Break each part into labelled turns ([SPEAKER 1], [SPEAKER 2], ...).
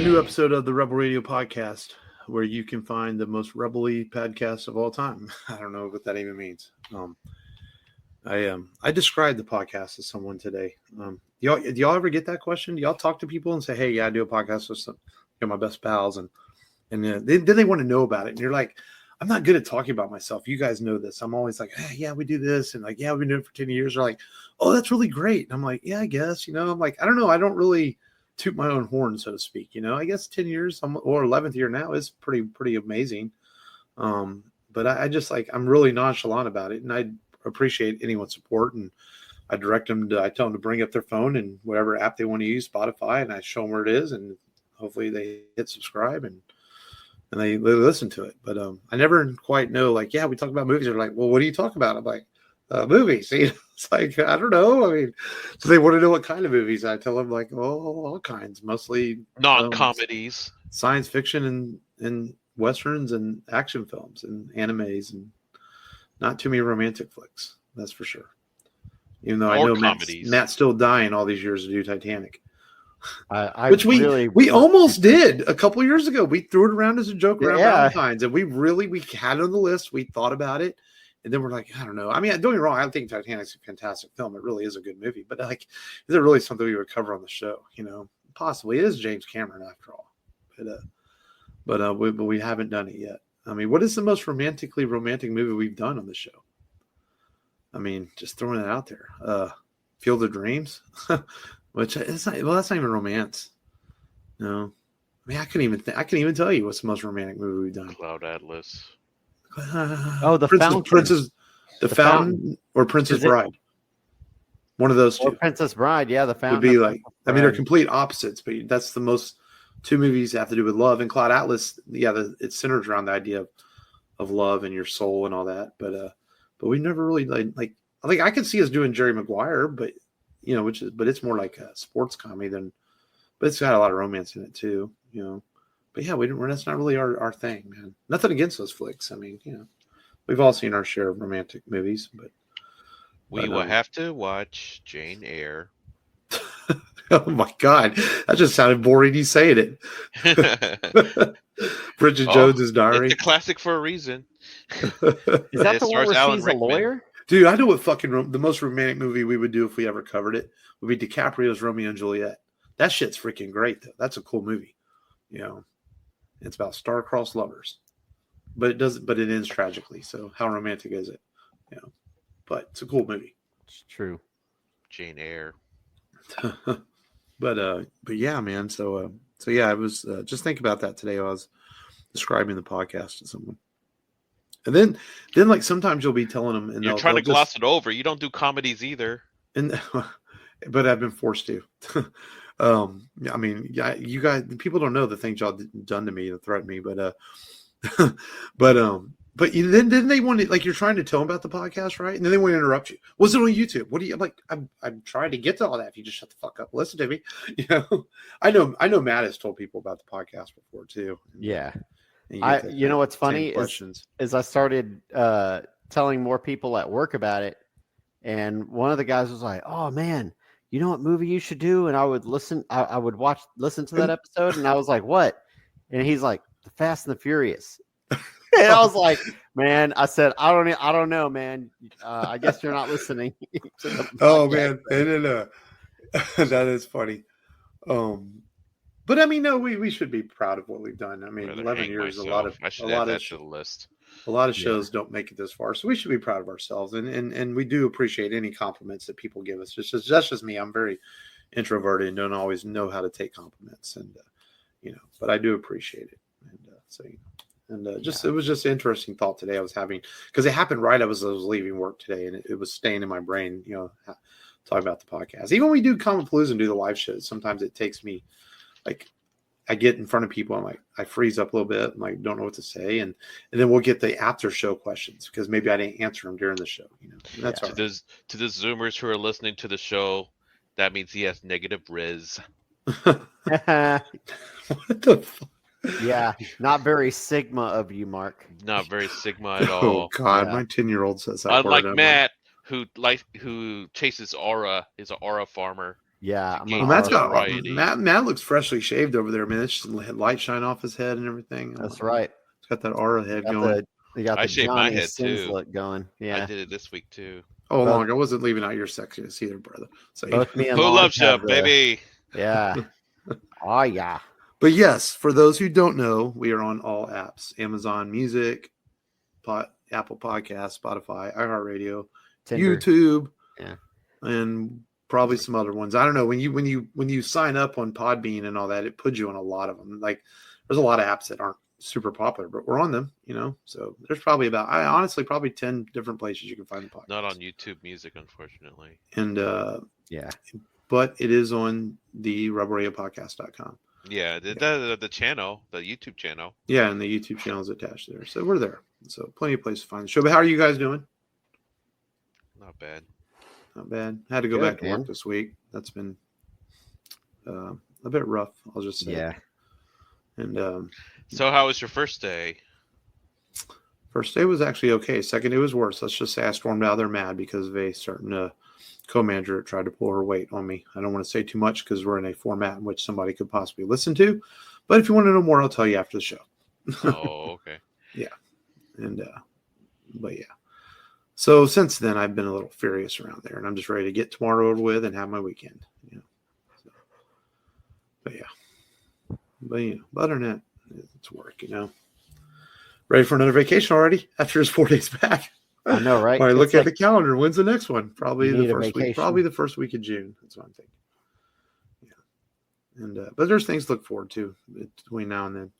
[SPEAKER 1] new episode of the Rebel Radio podcast, where you can find the most rebel-y podcast of all time. I don't know what that even means. I described the podcast to someone today. Do y'all ever get that question? Do y'all talk to people and say, "Hey, yeah, I do a podcast with some, my best pals," and then they want to know about it, and you're like, "I'm not good at talking about myself. You guys know this. I'm always like, hey, yeah, we do this, and like, yeah, we've been doing it for 10 years." They're like, "Oh, that's really great." And I'm like, "Yeah, I guess." I'm like, I don't know. I don't really toot my own horn, so to speak. I guess 10 years or 11th year now is pretty amazing. But I just I'm really nonchalant about it, and I appreciate anyone's support, and I tell them to bring up their phone and whatever app they want to use, Spotify, and I show them where it is, and hopefully they hit subscribe and they listen to it. But I never quite know, yeah, we talk about movies. They're like, "Well, what do you talk about?" I'm like, movies. It's like, I don't know. I mean, so they want to know what kind of movies. I tell them all kinds, mostly
[SPEAKER 2] non-comedies,
[SPEAKER 1] science fiction and westerns and action films and animes, and not too many romantic flicks. That's for sure. Even though I know Matt's still dying all these years to do Titanic. Which we almost did a couple years ago. We threw it around as a joke around Valentine's, and we had it on the list. We thought about it, and then we're like, I don't know. I mean, don't get me wrong. I think Titanic's a fantastic film. It really is a good movie. But is it really something we would cover on the show? Possibly. It is James Cameron after all. But we haven't done it yet. I mean, what is the most romantic movie we've done on the show? I mean, just throwing it out there. Field of Dreams. Which it's not, that's not even romance. No, I mean, I couldn't even tell you what's the most romantic movie we've done.
[SPEAKER 2] Cloud Atlas.
[SPEAKER 3] The Fountain.
[SPEAKER 1] Fountain or Princess Bride. One of those two.
[SPEAKER 3] Or Princess Bride, yeah, The Fountain.
[SPEAKER 1] Would be like, I mean, they're complete opposites, but that's the most. Two movies have to do with love, and Cloud Atlas, yeah, it centers around the idea of love and your soul and all that. But we never really I could see us doing Jerry Maguire, but. But it's more like a sports comedy but it's got a lot of romance in it too, But yeah, that's not really our thing, man. Nothing against those flicks. I mean, we've all seen our share of romantic movies, but
[SPEAKER 2] we will have to watch Jane Eyre.
[SPEAKER 1] Oh my God, that just sounded boring. You saying it? Bridget Jones's Diary.
[SPEAKER 2] It's a classic for a reason.
[SPEAKER 3] Is that the one where she's a lawyer?
[SPEAKER 1] Dude, I know what the most romantic movie we would do if we ever covered it would be DiCaprio's Romeo and Juliet. That shit's freaking great, though. That's a cool movie. It's about star-crossed lovers, but it ends tragically. So how romantic is it? But it's a cool movie.
[SPEAKER 3] It's true.
[SPEAKER 2] Jane Eyre.
[SPEAKER 1] but yeah, man. So yeah, I was just thinking about that today. I was describing the podcast to someone. And then sometimes you'll be telling them, and
[SPEAKER 2] you're trying to gloss it over. You don't do comedies either.
[SPEAKER 1] But I've been forced to. I mean, yeah, you guys, people don't know the things y'all done to me to threaten me, but then they want to, you're trying to tell them about the podcast, right? And then they want to interrupt you. Was it on YouTube? What do you? I'm trying to get to all that. If you just shut the fuck up, listen to me. I know Matt has told people about the podcast before too.
[SPEAKER 3] Yeah. What's funny is I started telling more people at work about it, and one of the guys was like, "Oh man, you know what movie you should do?" And I would listen. I would listen to that episode, and I was like, "What?" And he's like, "The Fast and the Furious." And I was like, "Man," I said, "I don't know, man. I guess you're not listening."
[SPEAKER 1] Oh man, and that is funny. But I mean, no, we should be proud of what we've done. I mean, 11 years, a lot of
[SPEAKER 2] to the list.
[SPEAKER 1] A lot of shows don't make it this far, so we should be proud of ourselves, and we do appreciate any compliments that people give us. That's just me. I'm very introverted and don't always know how to take compliments, and but I do appreciate it, and it was just an interesting thought today I was having, because it happened right as I was leaving work today, and it was staying in my brain. Talking about the podcast, even when we do Comic Palooza and do the live shows, sometimes it takes me. I get in front of people, I'm like, I freeze up a little bit, and don't know what to say, and then we'll get the after show questions because maybe I didn't answer them during the show. That's all right.
[SPEAKER 2] To the Zoomers who are listening to the show, that means he has negative Riz.
[SPEAKER 1] What the fuck?
[SPEAKER 3] Yeah, not very Sigma of you, Mark.
[SPEAKER 2] Not very Sigma at all.
[SPEAKER 1] Oh God, my 10-year-old says that.
[SPEAKER 2] Unlike Matt, who chases aura, is an aura farmer.
[SPEAKER 3] Yeah,
[SPEAKER 2] Well,
[SPEAKER 1] Matt's got Matt looks freshly shaved over there, man. It's just light shine off his head and everything.
[SPEAKER 3] That's right.
[SPEAKER 1] He's got that aura head going.
[SPEAKER 3] You got the
[SPEAKER 2] shaved
[SPEAKER 3] Johnny
[SPEAKER 2] my head
[SPEAKER 3] Sins
[SPEAKER 2] too.
[SPEAKER 3] look going. Yeah,
[SPEAKER 2] I did it this week too.
[SPEAKER 1] Oh, long. I wasn't leaving out your sexiness either, brother. So
[SPEAKER 3] both me and
[SPEAKER 2] who
[SPEAKER 3] Long
[SPEAKER 2] loves you, baby?
[SPEAKER 3] Yeah. Oh yeah.
[SPEAKER 1] But yes, for those who don't know, we are on all apps: Amazon Music, Apple Podcasts, Spotify, iHeartRadio,
[SPEAKER 3] Tinder.
[SPEAKER 1] YouTube,
[SPEAKER 3] yeah,
[SPEAKER 1] and probably some other ones. I don't know. When you sign up on Podbean and all that, it puts you on a lot of them. Like there's a lot of apps that aren't super popular, but we're on them, So there's probably probably 10 different places you can find the podcast.
[SPEAKER 2] Not on YouTube Music, unfortunately.
[SPEAKER 1] And
[SPEAKER 3] yeah,
[SPEAKER 1] but it is on the RebelRadioPodcast.com.
[SPEAKER 2] Yeah, the channel, the YouTube channel.
[SPEAKER 1] Yeah, and the YouTube channel is attached there. So we're there. So plenty of places to find the show. But how are you guys doing?
[SPEAKER 2] Not bad.
[SPEAKER 1] Not bad. I had to go back to work this week. That's been a bit rough, I'll just say.
[SPEAKER 3] Yeah.
[SPEAKER 1] And
[SPEAKER 2] so how was your first day?
[SPEAKER 1] First day was actually okay. Second day was worse. Let's just say I stormed out there mad because of a certain co-manager tried to pull her weight on me. I don't want to say too much because we're in a format in which somebody could possibly listen to. But if you want to know more, I'll tell you after the show.
[SPEAKER 2] Oh, okay.
[SPEAKER 1] Yeah. And but yeah. So since then I've been a little furious around there, and I'm just ready to get tomorrow over with and have my weekend. So, but yeah. But other than that, it's work, Ready for another vacation already after his 4 days back.
[SPEAKER 3] I know, right?
[SPEAKER 1] When I look at the calendar, when's the next one? Probably the first
[SPEAKER 3] week.
[SPEAKER 1] Probably the first week of June. That's what I'm thinking. Yeah. And but there's things to look forward to between now and then,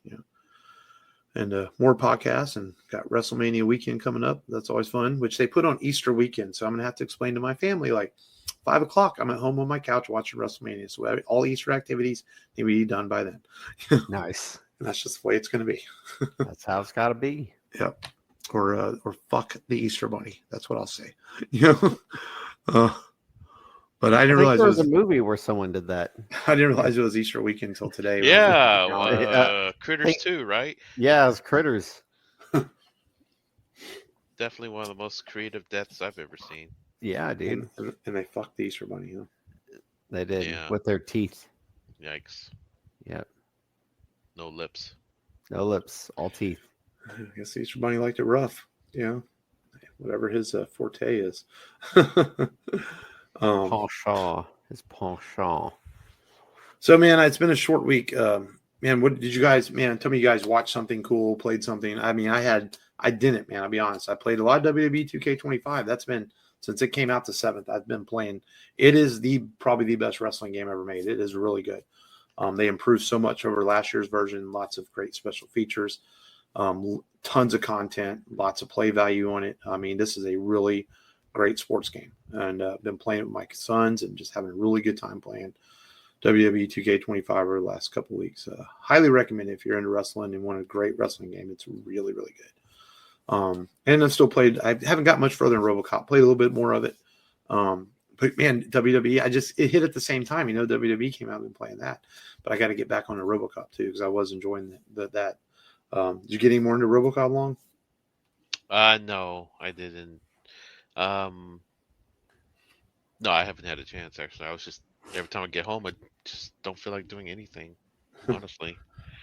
[SPEAKER 1] And more podcasts, and got WrestleMania weekend coming up. That's always fun, which they put on Easter weekend. So I'm gonna have to explain to my family, like 5 o'clock, I'm at home on my couch watching WrestleMania. So all Easter activities need to be done by then.
[SPEAKER 3] Nice.
[SPEAKER 1] And that's just the way it's gonna be.
[SPEAKER 3] That's how it's gotta be.
[SPEAKER 1] Yep. Or fuck the Easter Bunny. That's what I'll say. But I didn't realize
[SPEAKER 3] there was a movie where someone did that.
[SPEAKER 1] I didn't realize it was Easter weekend until today.
[SPEAKER 2] Yeah, Critters 2, right?
[SPEAKER 3] Yeah, it was Critters.
[SPEAKER 2] Definitely one of the most creative deaths I've ever seen.
[SPEAKER 3] Yeah, dude.
[SPEAKER 1] And they fucked the Easter Bunny.
[SPEAKER 3] They did with their teeth.
[SPEAKER 2] Yikes.
[SPEAKER 3] Yep.
[SPEAKER 2] No lips.
[SPEAKER 3] No lips, all teeth.
[SPEAKER 1] I guess the Easter Bunny liked it rough. Whatever his forte is.
[SPEAKER 3] His penchant.
[SPEAKER 1] So, man, it's been a short week. Man, what did you guys? Man, tell me you guys watched something cool, played something. I mean, I didn't, man. I'll be honest. I played a lot of WWE 2K25. That's been since it came out the 7th. I've been playing. It is probably the best wrestling game ever made. It is really good. They improved so much over last year's version. Lots of great special features. Tons of content, lots of play value on it. I mean, this is a really great sports game, and I've been playing it with my sons and just having a really good time playing WWE 2K25 over the last couple of weeks. Highly recommend it if you're into wrestling and want a great wrestling game. It's really, really good. And I've still played. I haven't got much further in RoboCop. Played a little bit more of it. But man, WWE, it hit at the same time. WWE came out and been playing that, but I got to get back on the RoboCop too because I was enjoying that. Did you get any more into RoboCop, Long?
[SPEAKER 2] No, I didn't. No, I haven't had a chance actually. I was just every time I get home, I just don't feel like doing anything. Honestly,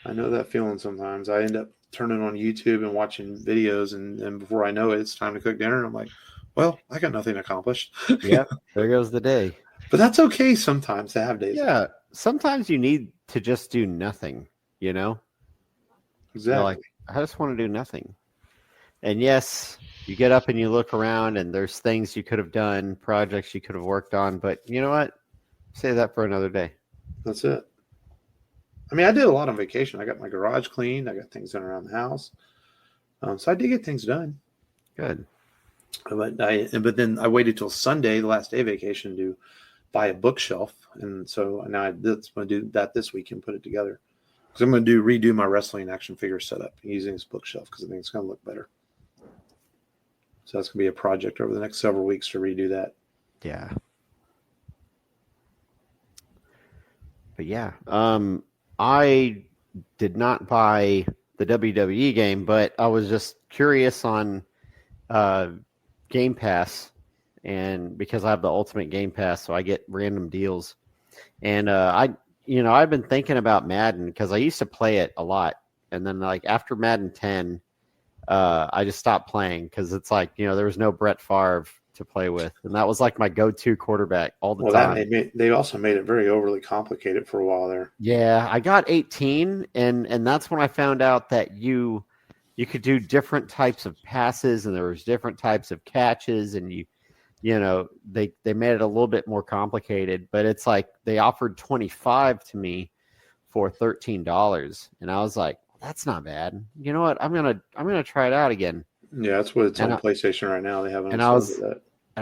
[SPEAKER 1] I know that feeling sometimes. I end up turning on YouTube and watching videos, and before I know it, it's time to cook dinner. And I'm like, well, I got nothing accomplished.
[SPEAKER 3] Yep, there goes the day.
[SPEAKER 1] But that's okay sometimes to have days.
[SPEAKER 3] Yeah, sometimes you need to just do nothing.
[SPEAKER 1] Exactly.
[SPEAKER 3] Like, I just want to do nothing. And yes, you get up and you look around, and there's things you could have done, projects you could have worked on. But you know what? Save that for another day.
[SPEAKER 1] That's it. I mean, I did a lot on vacation. I got my garage cleaned. I got things done around the house. So I did get things done.
[SPEAKER 3] Good.
[SPEAKER 1] But then I waited till Sunday, the last day of vacation, to buy a bookshelf. And so now I'm going to do that this week and put it together. Because I'm going to redo my wrestling action figure setup using this bookshelf because I think it's going to look better. So that's going to be a project over the next several weeks to redo that.
[SPEAKER 3] Yeah. But yeah, I did not buy the WWE game, but I was just curious on Game Pass, and because I have the Ultimate Game Pass, so I get random deals. And I've been thinking about Madden because I used to play it a lot, and then like after Madden 10, I just stopped playing because it's like there was no Brett Favre to play with, and that was like my go-to quarterback all the time.
[SPEAKER 1] They also made it very overly complicated for a while there.
[SPEAKER 3] Yeah, I got 18, and that's when I found out that you could do different types of passes, and there was different types of catches, and they made it a little bit more complicated. But it's like they offered 25 to me for $13, and I was like, that's not bad. You know what? I'm gonna try it out again.
[SPEAKER 1] Yeah, that's what it's on PlayStation right now. They haven't.
[SPEAKER 3] And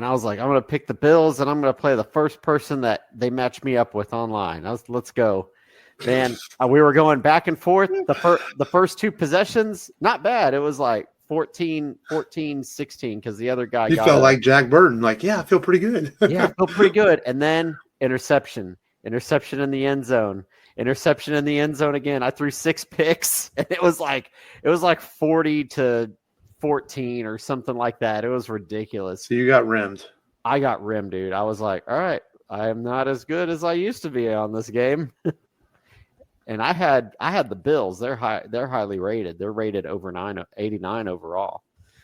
[SPEAKER 3] I was like, I'm gonna pick the Bills, and I'm gonna play the first person that they match me up with online. Let's go, man. We were going back and forth. The first two possessions, not bad. It was like 14-16 because the other guy
[SPEAKER 1] felt like Jack Burton. Like, yeah, I feel pretty good.
[SPEAKER 3] Yeah, I feel pretty good. And then interception in the end zone. Interception in the end zone again. I threw 6 picks, and it was like 40-14 or something like that. It was ridiculous.
[SPEAKER 1] So you got rimmed.
[SPEAKER 3] I got rimmed, dude. I was like, all right, I am not as good as I used to be on this game. And I had the Bills. They're highly rated. They're rated over 89 overall.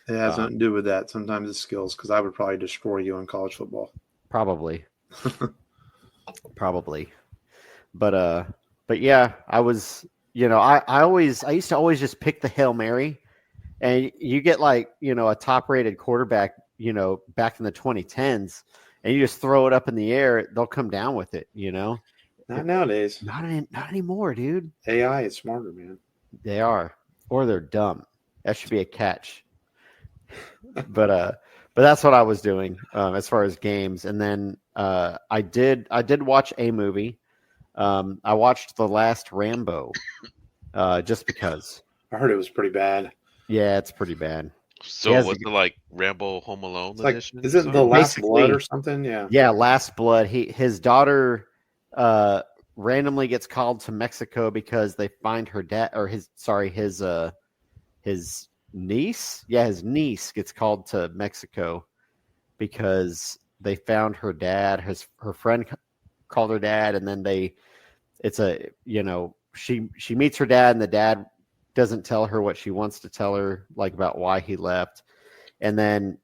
[SPEAKER 1] It has nothing to do with that. Sometimes it's skills, because I would probably destroy you in college football.
[SPEAKER 3] Probably. But yeah, I was, I used to always just pick the Hail Mary, and you get like, a top rated quarterback, back in the 2010s, and you just throw it up in the air. They'll come down with it,
[SPEAKER 1] Not nowadays.
[SPEAKER 3] Not anymore, dude.
[SPEAKER 1] AI is smarter, man.
[SPEAKER 3] They are, or they're dumb. That should be a catch. But that's what I was doing as far as games. And then I did watch a movie. I watched the last Rambo just because.
[SPEAKER 1] I heard it was pretty bad.
[SPEAKER 3] Yeah, it's pretty bad.
[SPEAKER 2] So was it like Rambo Home Alone edition?
[SPEAKER 1] Is it the Last Blood or something? Yeah.
[SPEAKER 3] Yeah, Last Blood. His daughter randomly gets called to Mexico because they find her dad, or his niece. Yeah, his niece gets called to Mexico because they found her dad. Her friend called her dad, and then she meets her dad, and the dad doesn't tell her what she wants to tell her, like about why he left. And then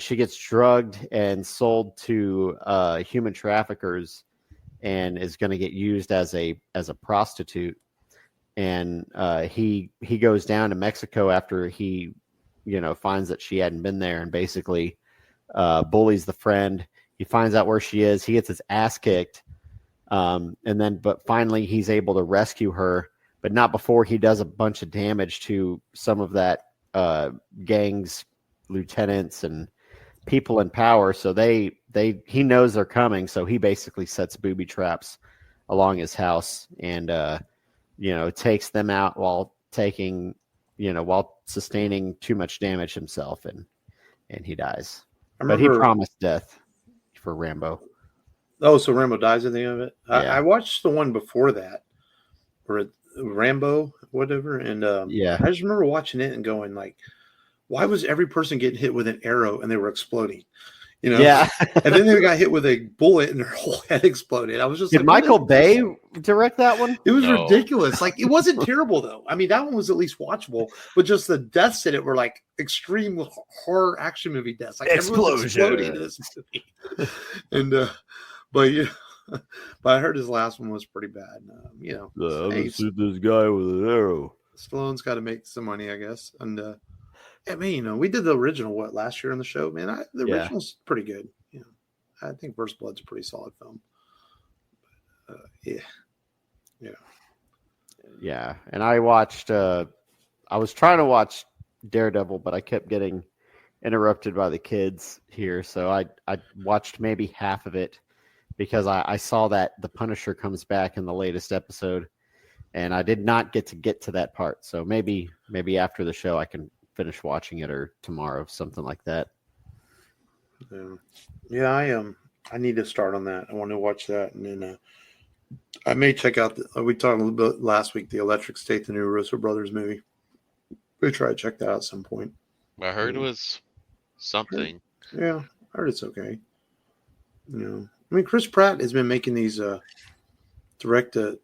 [SPEAKER 3] she gets drugged and sold to human traffickers, and is going to get used as a prostitute. And he goes down to Mexico after he, finds that she hadn't been there, and basically bullies the friend. He finds out where she is. He gets his ass kicked. But finally he's able to rescue her, but not before he does a bunch of damage to some of that gang's lieutenants and people in power. So he knows they're coming. So he basically sets booby traps along his house, and, takes them out while sustaining too much damage himself, and he dies. But he promised death for Rambo.
[SPEAKER 1] Oh, so Rambo dies at the end of it?
[SPEAKER 3] Yeah.
[SPEAKER 1] I watched the one before that, or Rambo, whatever, and
[SPEAKER 3] yeah,
[SPEAKER 1] I just remember watching it and going like, why was every person getting hit with an arrow and they were exploding?
[SPEAKER 3] Yeah.
[SPEAKER 1] And then they got hit with a bullet and their whole head exploded. I was just
[SPEAKER 3] Did Michael Bay direct that one?
[SPEAKER 1] It was ridiculous. Like, it wasn't terrible though. I mean, that one was at least watchable, but just the deaths in it were like extreme horror action movie deaths. Like everyone's exploding in this movie. And but I heard his last one was pretty bad.
[SPEAKER 3] I'm gonna shoot this guy with an arrow.
[SPEAKER 1] Stallone's got to make some money, I guess. And I mean, we did the original last year on the show, man. The original's pretty good. I think First Blood's a pretty solid film.
[SPEAKER 3] Yeah. And I watched. I was trying to watch Daredevil, but I kept getting interrupted by the kids here, so I watched maybe half of it because I saw that the Punisher comes back in the latest episode, and I did not get to that part. So maybe after the show I can finish watching it, or tomorrow, something like that.
[SPEAKER 1] Yeah, I need to start on that. I want to watch that, and then I may check out. We talked a little bit last week, the Electric State, the new Russo Brothers movie. We'll try to check that out at some point.
[SPEAKER 2] I heard it was something.
[SPEAKER 1] Yeah, I heard it's okay. I mean, Chris Pratt has been making these direct to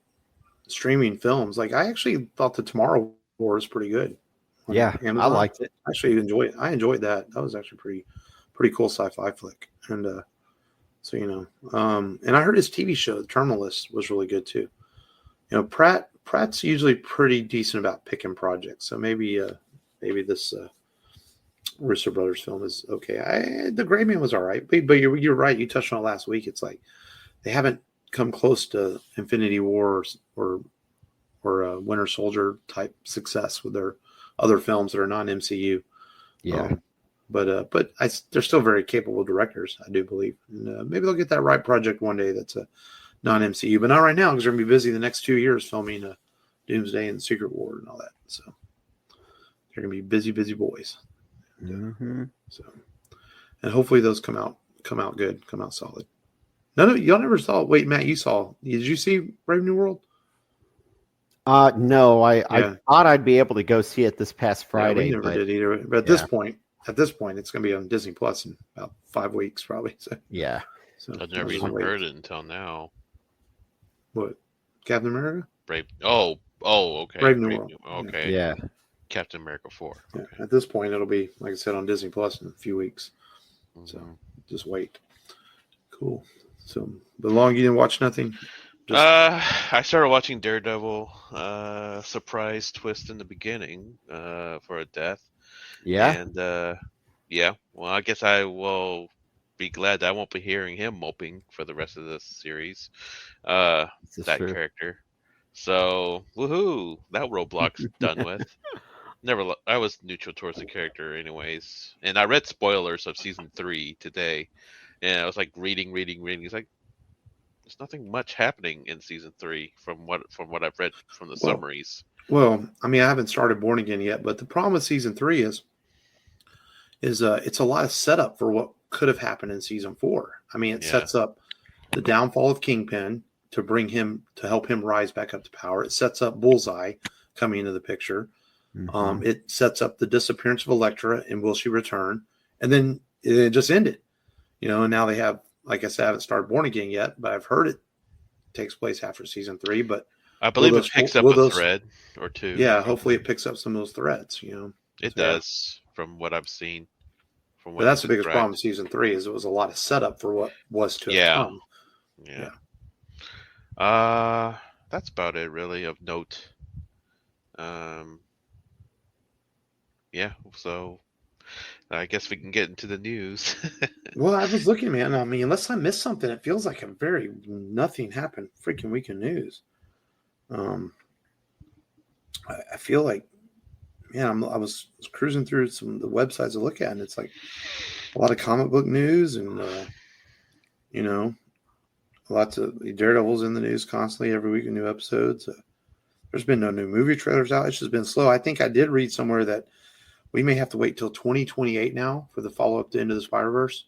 [SPEAKER 1] streaming films. Like, I actually thought the Tomorrow War was pretty good.
[SPEAKER 3] Yeah,
[SPEAKER 1] Amazon.
[SPEAKER 3] I liked it.
[SPEAKER 1] I actually enjoyed it. I enjoyed that. That was actually pretty cool sci-fi flick. And so and I heard his TV show, The Terminal List, was really good too. You know, Pratt's usually pretty decent about picking projects. So maybe this Russo Brothers film is okay. The Gray Man was all right, but you're right. You touched on it last week. It's like they haven't come close to Infinity War or Winter Soldier type success with their other films that are non-MCU.
[SPEAKER 3] Yeah.
[SPEAKER 1] But they're still very capable directors, I do believe. And maybe they'll get that right project one day that's a non-MCU, but not right now because they're going to be busy the next 2 years filming Doomsday and Secret War and all that. So they're going to be busy boys.
[SPEAKER 3] Mm-hmm.
[SPEAKER 1] So, and hopefully those come out good, come out solid. Y'all never saw. Wait, Matt, you saw? Did you see Brave New World?
[SPEAKER 3] No, I thought I'd be able to go see it this past Friday.
[SPEAKER 1] Yeah, we never did either. But at this point, it's going to be on Disney Plus in about 5 weeks, probably. So
[SPEAKER 3] yeah.
[SPEAKER 2] So I've never even heard it until now.
[SPEAKER 1] What? Captain America?
[SPEAKER 2] Brave. Oh, okay.
[SPEAKER 1] Brave New World.
[SPEAKER 2] Okay.
[SPEAKER 3] Yeah.
[SPEAKER 2] Captain America 4. Okay.
[SPEAKER 1] Yeah. At this point, it'll be, like I said, on Disney Plus in a few weeks. Mm-hmm. So just wait. Cool. So, but long you didn't watch nothing.
[SPEAKER 2] I started watching Daredevil. Surprise twist in the beginning for a death.
[SPEAKER 3] Yeah.
[SPEAKER 2] And yeah, well, I guess I will be glad that I won't be hearing him moping for the rest of the series. That true. Character. So woohoo! That roadblock's done with. I was neutral towards the character, anyways. And I read spoilers of season 3 today, and I was like reading. It's like, there's nothing much happening in season 3 from what I've read from the summaries.
[SPEAKER 1] Well, I mean, I haven't started Born Again yet, but the problem with season 3 is it's a lot of setup for what could have happened in season 4. I mean, it sets up the downfall of Kingpin to help him rise back up to power. It sets up Bullseye coming into the picture. Mm-hmm. It sets up the disappearance of Elektra and will she return? And then it just ended. And now they have, like I said, I haven't started Born Again yet, but I've heard it takes place after season 3. But
[SPEAKER 2] I believe it picks up a thread or two.
[SPEAKER 1] Yeah, hopefully it picks up some of those threads.
[SPEAKER 2] It does, from what I've seen.
[SPEAKER 1] But that's the biggest problem with season 3 is it was a lot of setup for what was to come.
[SPEAKER 2] Yeah. That's about it, really, of note. Yeah. So I guess we can get into the news.
[SPEAKER 1] Well, I was looking, man. I mean, unless I missed something, it feels like nothing happened freaking week in news. I feel like, man, I was cruising through some of the websites to look at, and it's like a lot of comic book news and, lots of Daredevil's in the news constantly every week in new episodes. There's been no new movie trailers out. It's just been slow. I think I did read somewhere that we may have to wait till 2028 now for the follow-up to Into the Spider-Verse.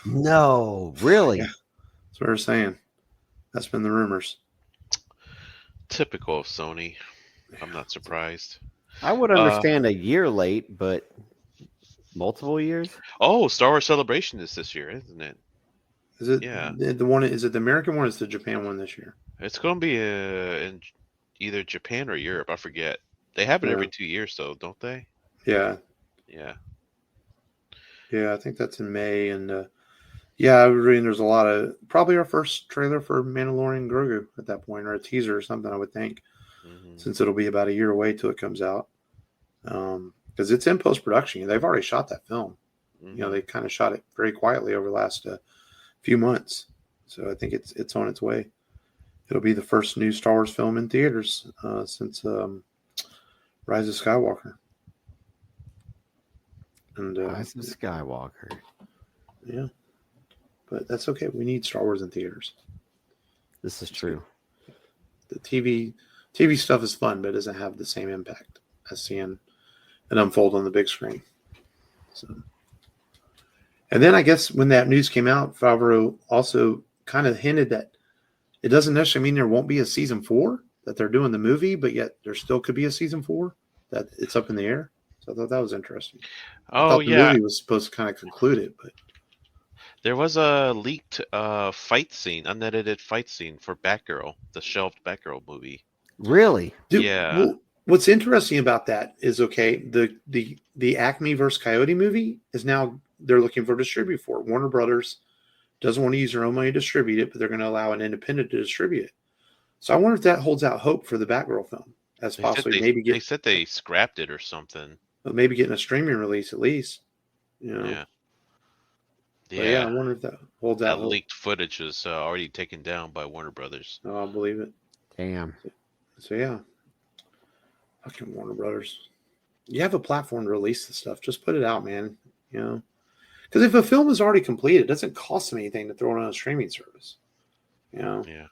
[SPEAKER 3] No, really?
[SPEAKER 1] Yeah. That's what they're saying. That's been the rumors.
[SPEAKER 2] Typical of Sony. I'm not surprised.
[SPEAKER 3] I would understand a year late, but multiple years?
[SPEAKER 2] Oh, Star Wars Celebration is this year, isn't it?
[SPEAKER 1] Is it? Yeah. The one? Is it the American one or is it the Japan one this year?
[SPEAKER 2] It's going to be in either Japan or Europe. I forget. They have it every 2 years, though, don't they?
[SPEAKER 1] Yeah.
[SPEAKER 2] Yeah.
[SPEAKER 1] Yeah, I think that's in May. And I was reading there's a lot of probably our first trailer for Mandalorian Grogu at that point, or a teaser or something, I would think, since it'll be about a year away till it comes out. Because it's in post-production. They've already shot that film.
[SPEAKER 2] Mm-hmm.
[SPEAKER 1] They kind of shot it very quietly over the last few months. So I think it's on its way. It'll be the first new Star Wars film in theaters since Rise of Skywalker. And
[SPEAKER 3] Rise of Skywalker.
[SPEAKER 1] Yeah. But that's okay. We need Star Wars in theaters.
[SPEAKER 3] This is true.
[SPEAKER 1] The TV stuff is fun, but it doesn't have the same impact as seeing it unfold on the big screen. So, and then I guess when that news came out, Favreau also kind of hinted that it doesn't necessarily mean there won't be a season 4, that they're doing the movie, but yet there still could be a season 4, that it's up in the air. So I thought that was interesting.
[SPEAKER 2] Oh,
[SPEAKER 1] the movie was supposed to kind of conclude it, but
[SPEAKER 2] There was a leaked fight scene, unedited fight scene for Batgirl, the shelved Batgirl movie.
[SPEAKER 3] Really?
[SPEAKER 1] Dude,
[SPEAKER 2] Yeah.
[SPEAKER 1] well, what's interesting about that is the Acme versus Coyote movie is now they're looking for a distributor for it. Warner Brothers doesn't want to use their own money to distribute it, but they're going to allow an independent to distribute it. So I wonder if that holds out hope for the Batgirl film as possibly
[SPEAKER 2] they said they scrapped it or something.
[SPEAKER 1] Maybe getting a streaming release at least. You know.
[SPEAKER 2] Yeah.
[SPEAKER 1] But yeah, I wonder if that holds out.
[SPEAKER 2] That leaked footage is already taken down by Warner Brothers.
[SPEAKER 1] Oh, I believe it.
[SPEAKER 3] Damn.
[SPEAKER 1] So yeah, fucking Warner Brothers. You have a platform to release the stuff. Just put it out, man. You know, because if a film is already completed, it doesn't cost them anything to throw it on a streaming service. You know.
[SPEAKER 2] Yeah.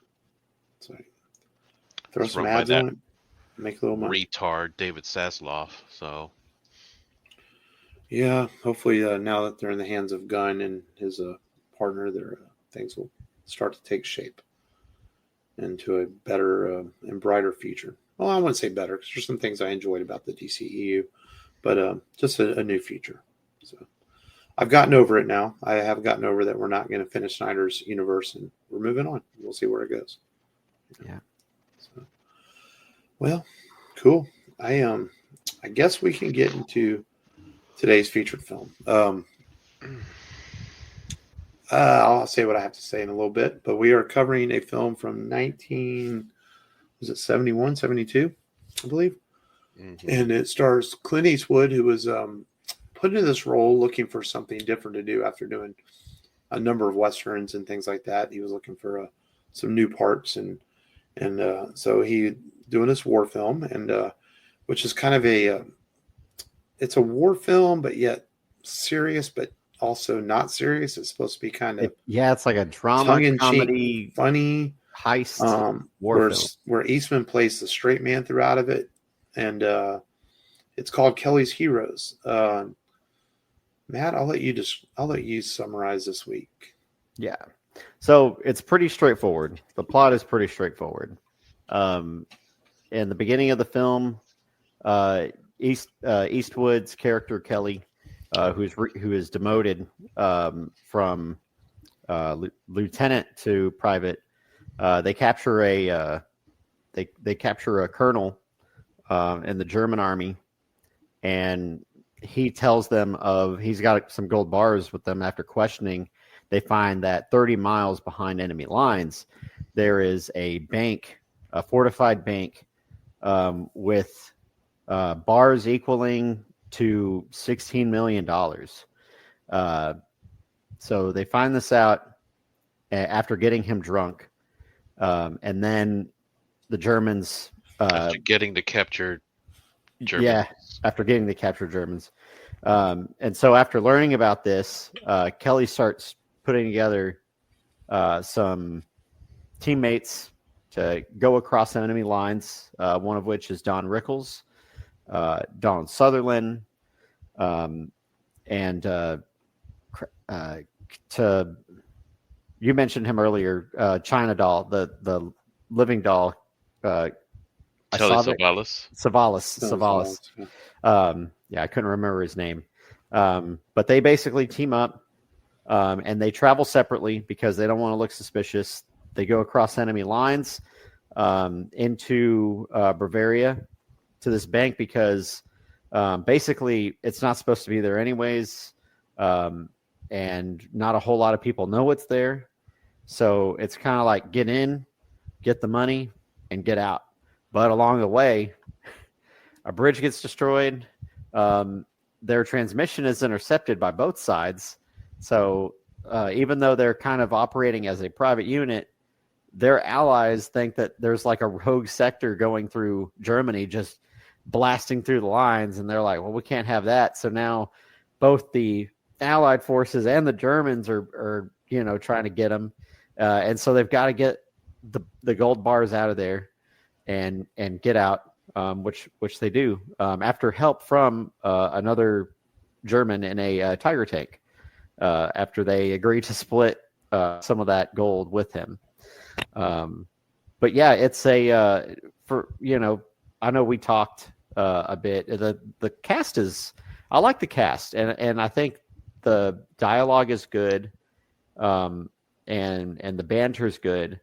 [SPEAKER 1] So throw some ads on it, make a little money.
[SPEAKER 2] Retard David Zasloff. So.
[SPEAKER 1] Yeah, hopefully now that they're in the hands of Gunn and his partner, their things will start to take shape into a better and brighter future. Well, I wouldn't say better because there's some things I enjoyed about the DCEU, but just a new future. So I've gotten over it now. I have gotten over that we're not going to finish Snyder's universe, and we're moving on. We'll see where it goes.
[SPEAKER 3] Yeah.
[SPEAKER 1] So, well, cool. I guess we can get into today's featured film. I'll say what I have to say in a little bit, but we are covering a film from 71, 72, I believe. Mm-hmm. And it stars Clint Eastwood, who was put into this role looking for something different to do after doing a number of Westerns and things like that. He was looking for some new parts. And so he doing this war film, and which is kind of it's a war film, but yet serious, but also not serious. It's supposed to be kind of
[SPEAKER 3] it's like a drama, comedy,
[SPEAKER 1] funny
[SPEAKER 3] heist
[SPEAKER 1] war film, where Eastman plays the straight man throughout of it, and it's called Kelley's Heroes. Matt, I'll let you summarize this week.
[SPEAKER 3] Yeah, so it's pretty straightforward. The plot is pretty straightforward. In the beginning of the film, Eastwood's character Kelley, who is demoted from lieutenant to private, they capture a colonel in the German army, and he tells them he's got some gold bars with them. After questioning, they find that 30 miles behind enemy lines there is a bank, a fortified bank, with bars equaling to $16 million. So they find this out after getting him drunk. And then the Germans...
[SPEAKER 2] after getting the captured Germans.
[SPEAKER 3] Yeah, after getting the captured Germans. And so after learning about this, Kelley starts putting together some teammates to go across enemy lines, one of which is Don Rickles, Donald Sutherland, and you mentioned him earlier, China Doll, the living doll. Savalas. Yeah, I couldn't remember his name. But they basically team up, and they travel separately because they don't want to look suspicious. They go across enemy lines into Bavaria to this bank because basically it's not supposed to be there anyways, and not a whole lot of people know it's there. So it's kind of like get in, get the money, and get out. But along the way, a bridge gets destroyed. Their transmission is intercepted by both sides. So even though they're kind of operating as a private unit, their allies think that there's like a rogue sector going through Germany, just blasting through the lines. And they're like, well, we can't have that. So now both the Allied forces and the Germans are trying to get them. And so they've got to get the gold bars out of there and get out, which they do after help from another German in a Tiger tank, after they agree to split some of that gold with him. But yeah, it's I know we talked a bit. The cast I like the cast, and I think the dialogue is good. and the banter's good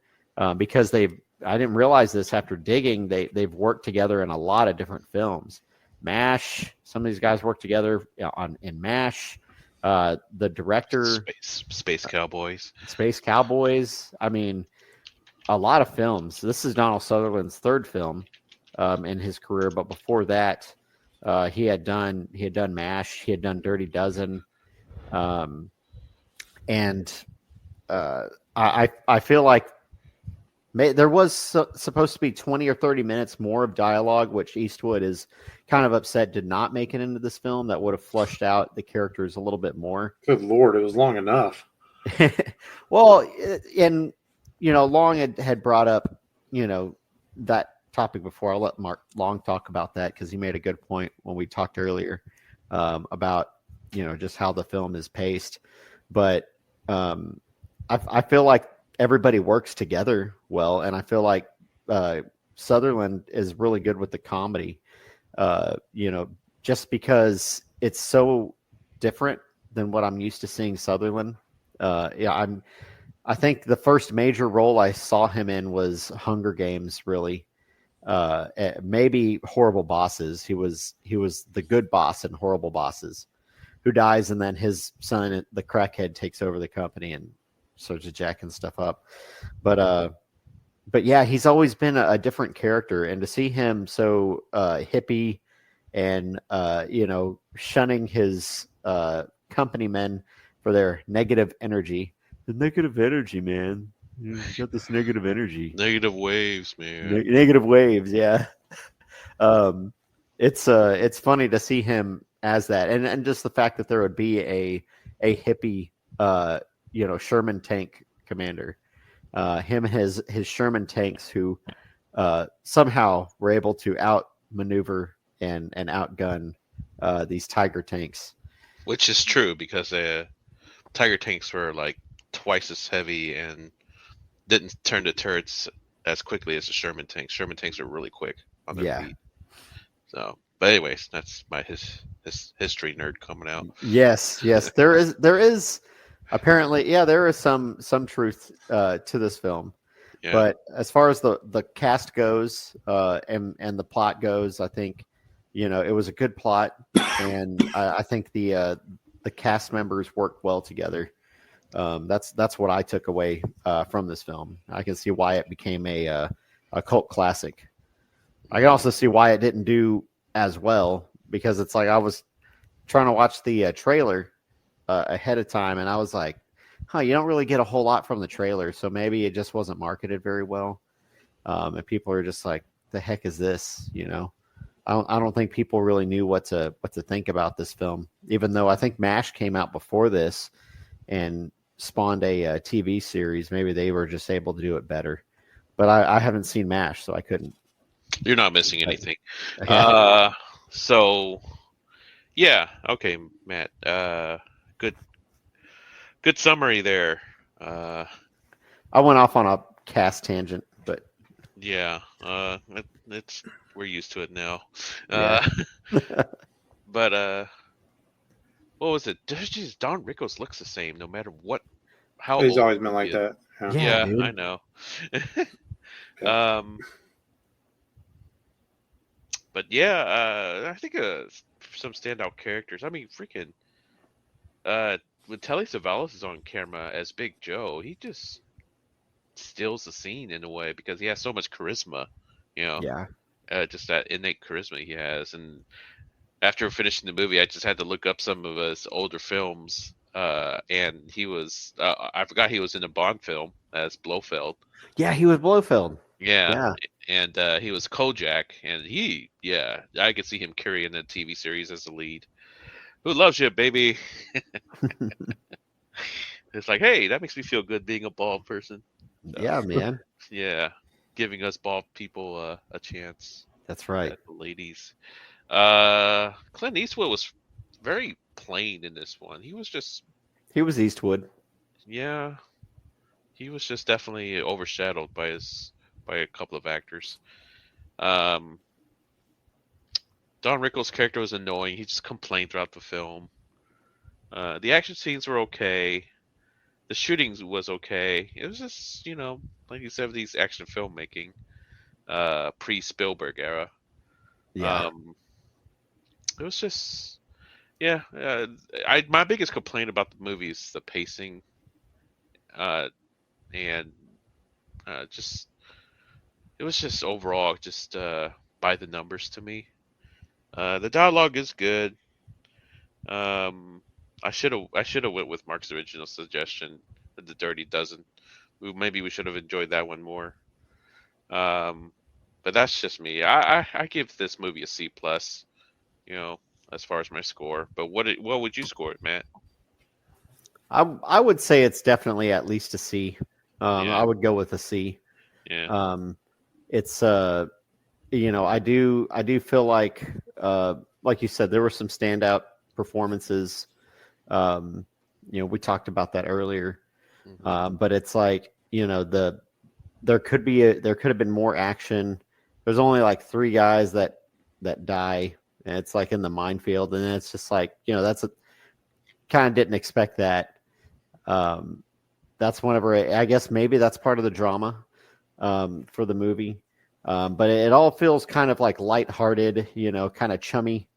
[SPEAKER 3] because I didn't realize this after digging. They've worked together in a lot of different films. MASH. Some of these guys work together in MASH. The director,
[SPEAKER 2] Space Cowboys.
[SPEAKER 3] Space Cowboys. I mean, a lot of films. This is Donald Sutherland's third film in his career, but before that, he had done MASH. He had done Dirty Dozen, and I feel like there was supposed to be 20 or 30 minutes more of dialogue, which Eastwood is kind of upset did not make it into this film. That would have flushed out the characters a little bit more.
[SPEAKER 1] Good Lord, it was long enough.
[SPEAKER 3] Well, and Long had brought up that topic before. I'll let Mark Long talk about that because he made a good point when we talked earlier about just how the film is paced. But I feel like everybody works together well, and I feel like Sutherland is really good with the comedy. Just because it's so different than what I'm used to seeing Sutherland. I think the first major role I saw him in was Hunger Games, really. Maybe Horrible Bosses. He was the good boss in Horrible Bosses, who dies, and then his son, the crackhead, takes over the company and starts jacking stuff up. But yeah, he's always been a different character, and to see him so hippie and shunning his companymen for their negative energy. The negative energy, man. You got this negative energy.
[SPEAKER 2] Negative waves, man.
[SPEAKER 3] Negative waves, yeah. It's funny to see him as that, and just the fact that there would be a hippie, Sherman tank commander. Him and his Sherman tanks who somehow were able to outmaneuver and outgun these Tiger tanks.
[SPEAKER 2] Which is true because Tiger tanks were like twice as heavy and didn't turn the turrets as quickly as the Sherman tanks. Sherman tanks are really quick on their feet. So, but anyways, that's my his history nerd coming out.
[SPEAKER 3] Yes, there is apparently there is some truth to this film. Yeah. But as far as the cast goes and the plot goes, I think it was a good plot, and I think the cast members worked well together. That's what I took away from this film. I can see why it became a cult classic. I can also see why it didn't do as well, because it's like I was trying to watch the trailer ahead of time, and I was like, you don't really get a whole lot from the trailer, so maybe it just wasn't marketed very well. And people are just like, the heck is this? I don't think people really knew what to think about this film, even though I think MASH came out before this and spawned a TV series. Maybe they were just able to do it better, but I haven't seen MASH, so I couldn't.
[SPEAKER 2] You're not missing anything. So yeah, okay, Matt. Good summary there.
[SPEAKER 3] I went off on a cast tangent, but
[SPEAKER 2] yeah, it's we're used to it now.
[SPEAKER 3] Yeah.
[SPEAKER 2] But what was it? Just Don Rickles looks the same no matter what. How
[SPEAKER 1] he's always been like that.
[SPEAKER 2] Yeah, I know. But yeah, I think some standout characters. I mean, freaking when Telly Savalas is on camera as Big Joe, he just steals the scene in a way because he has so much charisma.
[SPEAKER 3] Yeah.
[SPEAKER 2] Just that innate charisma he has. And after finishing the movie, I just had to look up some of his older films. And he was, I forgot he was in a Bond film as Blofeld.
[SPEAKER 3] Yeah, he was Blofeld.
[SPEAKER 2] Yeah. And he was Kojak. And I could see him carrying the TV series as the lead. Who loves you, baby? It's like, hey, that makes me feel good being a bald person. So,
[SPEAKER 3] yeah, man.
[SPEAKER 2] Yeah. Giving us bald people a chance.
[SPEAKER 3] That's right.
[SPEAKER 2] The ladies. Clint Eastwood was very plain in this one. He was
[SPEAKER 3] Eastwood.
[SPEAKER 2] Yeah. He was just definitely overshadowed by a couple of actors. Don Rickles' character was annoying. He just complained throughout the film. The action scenes were okay. the shooting was okay. It was just, like you said, these action filmmaking, pre-Spielberg era.
[SPEAKER 3] Yeah.
[SPEAKER 2] It was just, yeah. My biggest complaint about the movie is the pacing, and just it was just overall just by the numbers to me. The dialogue is good. I should have went with Mark's original suggestion, the Dirty Dozen. Maybe we should have enjoyed that one more. But that's just me. I give this movie a C plus. As far as my score. But what would you score it, Matt?
[SPEAKER 3] I would say it's definitely at least a C.
[SPEAKER 2] Yeah.
[SPEAKER 3] I would go with a C.
[SPEAKER 2] Yeah.
[SPEAKER 3] It's I do feel like you said, there were some standout performances. We talked about that earlier.
[SPEAKER 2] Mm-hmm.
[SPEAKER 3] But it's like, there could have been more action. There's only like 3 guys that die, and it's like in the minefield, and it's just like, kind of didn't expect that. That's whenever I guess maybe that's part of the drama for the movie. But it all feels kind of like lighthearted, kind of chummy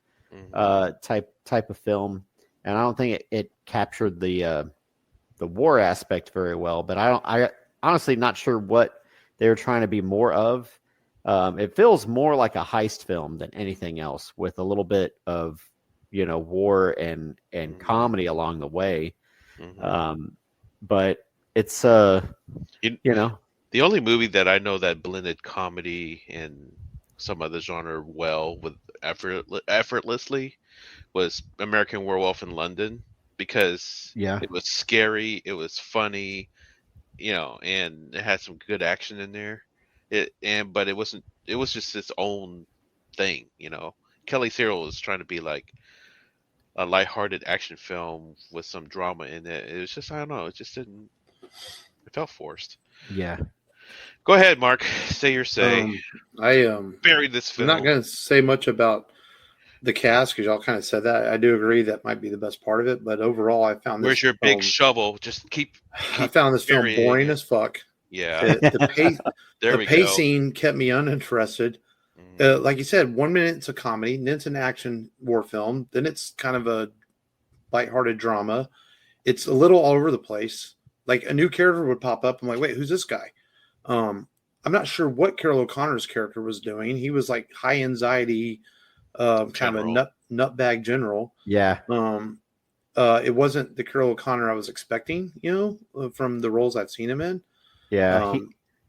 [SPEAKER 3] type of film. And I don't think it captured the war aspect very well. But I honestly not sure what they were trying to be more of. It feels more like a heist film than anything else, with a little bit of war and comedy along the way. But it's the
[SPEAKER 2] only movie that I know that blended comedy and some other genre well with effortlessly was American Werewolf in London, because it was scary, it was funny, and it had some good action in there. But it wasn't. It was just its own thing, Kelley Serial was trying to be like a lighthearted action film with some drama in it. It was just, I don't know, it just didn't. It felt forced.
[SPEAKER 3] Yeah.
[SPEAKER 2] Go ahead, Mark. Say your say.
[SPEAKER 1] I
[SPEAKER 2] buried this film.
[SPEAKER 1] I'm not going to say much about the cast because y'all kind of said that. I do agree that might be the best part of it, but overall, I found
[SPEAKER 2] Where's your big shovel? Just keep
[SPEAKER 1] I found this film boring as fuck.
[SPEAKER 2] Yeah.
[SPEAKER 1] The pacing kept me uninterested. Like you said, 1 minute it's a comedy, then it's an action war film, then it's kind of a lighthearted drama. It's a little all over the place. Like a new character would pop up. I'm like, wait, who's this guy? I'm not sure what Carol O'Connor's character was doing. He was like high anxiety, kind of a nutbag general.
[SPEAKER 3] Yeah.
[SPEAKER 1] It wasn't the Carol O'Connor I was expecting, from the roles I've seen him in.
[SPEAKER 3] Yeah.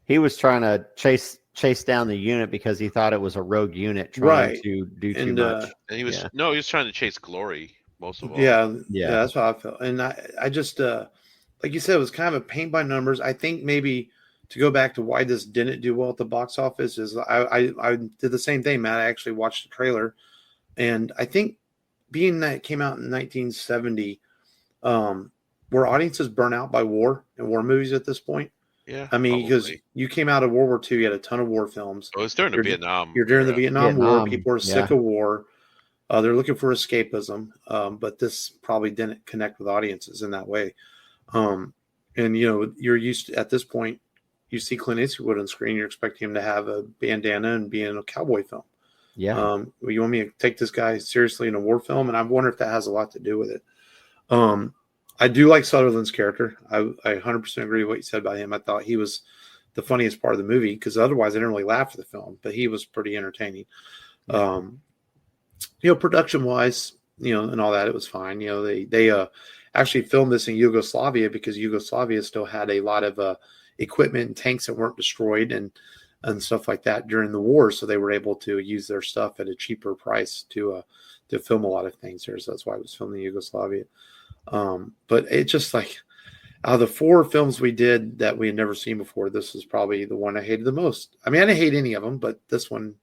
[SPEAKER 3] He was trying to chase down the unit because he thought it was a rogue unit trying to do too much.
[SPEAKER 2] And he was he was trying to chase glory most of all.
[SPEAKER 1] Yeah, that's how I felt. And I just like you said, it was kind of a paint by numbers. I think maybe to go back to why this didn't do well at the box office is I did the same thing, Matt. I actually watched the trailer, and I think being that it came out in 1970, were audiences burnt out by war and war movies at this point?
[SPEAKER 2] Yeah,
[SPEAKER 1] I mean, because you came out of World War II, you had a ton of war films.
[SPEAKER 2] Oh, it's during the Vietnam.
[SPEAKER 1] You're during the Vietnam War. People are sick of war. They're looking for escapism, but this probably didn't connect with audiences in that way. And you're used to, at this point, you see Clint Eastwood on screen, you're expecting him to have a bandana and be in a cowboy film.
[SPEAKER 3] Yeah.
[SPEAKER 1] You want me to take this guy seriously in a war film? And I wonder if that has a lot to do with it. I do like Sutherland's character. I 100% agree with what you said about him. I thought he was the funniest part of the movie because otherwise I didn't really laugh at the film, but he was pretty entertaining. Production wise, and all that, it was fine. They actually filmed this in Yugoslavia because Yugoslavia still had a lot of equipment and tanks that weren't destroyed and stuff like that during the war. So they were able to use their stuff at a cheaper price to film a lot of things there. So that's why it was filmed in Yugoslavia. But it's just like out of the 4 films we did that we had never seen before, this is probably the one I hated the most. I mean, I didn't hate any of them, but this one,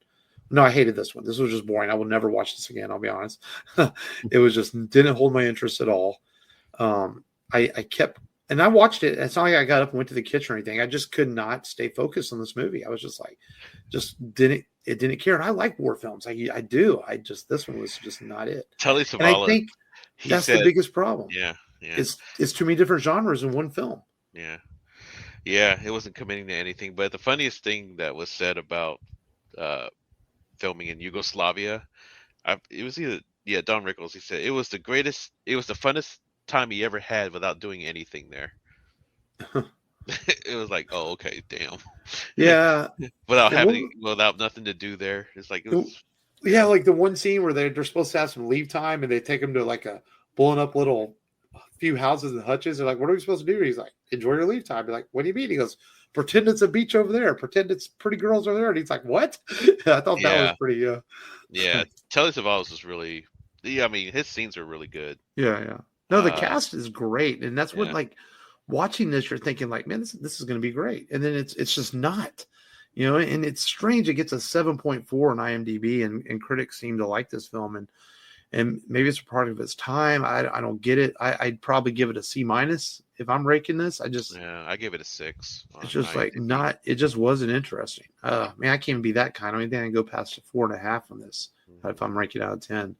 [SPEAKER 1] no, I hated this one. This was just boring. I will never watch this again. I'll be honest. It was just didn't hold my interest at all. I kept, and I watched it. It's not like I got up and went to the kitchen or anything. I just could not stay focused on this movie. I was just like, it didn't care. And I like war films. I do. This one was just not it.
[SPEAKER 2] Telly Savalas.
[SPEAKER 1] And I think that's the biggest problem.
[SPEAKER 2] Yeah.
[SPEAKER 1] it's too many different genres in one film.
[SPEAKER 2] Yeah. Yeah, it wasn't committing to anything. But the funniest thing that was said about filming in Yugoslavia, it was either Don Rickles. He said it was the funnest time he ever had without doing anything there. It was like, oh, okay, damn.
[SPEAKER 1] Yeah.
[SPEAKER 2] without nothing to do there. It's like
[SPEAKER 1] yeah, like the one scene where they're supposed to have some leave time and they take him to like a blowing up little few houses and hutches. They're like, what are we supposed to do? He's like, enjoy your leave time. They're like, what do you mean? He goes, pretend it's a beach over there. Pretend it's pretty girls over there. And he's like, what? I thought that was pretty.
[SPEAKER 2] Yeah, Telly Savalas was really. Yeah, I mean, his scenes are really good.
[SPEAKER 1] Yeah. No, the cast is great, and that's what like watching this, you're thinking like, man, this is going to be great, and then it's just not, and it's strange. It gets a 7.4 on IMDb, and critics seem to like this film, and maybe it's a part of its time. I don't get it. I'd probably give it a C- if I'm raking this.
[SPEAKER 2] I give it a 6.
[SPEAKER 1] It's just like not. It just wasn't interesting. Man, I can't even be that kind. I think I can go past a 4.5 on this if I'm ranking out of 10.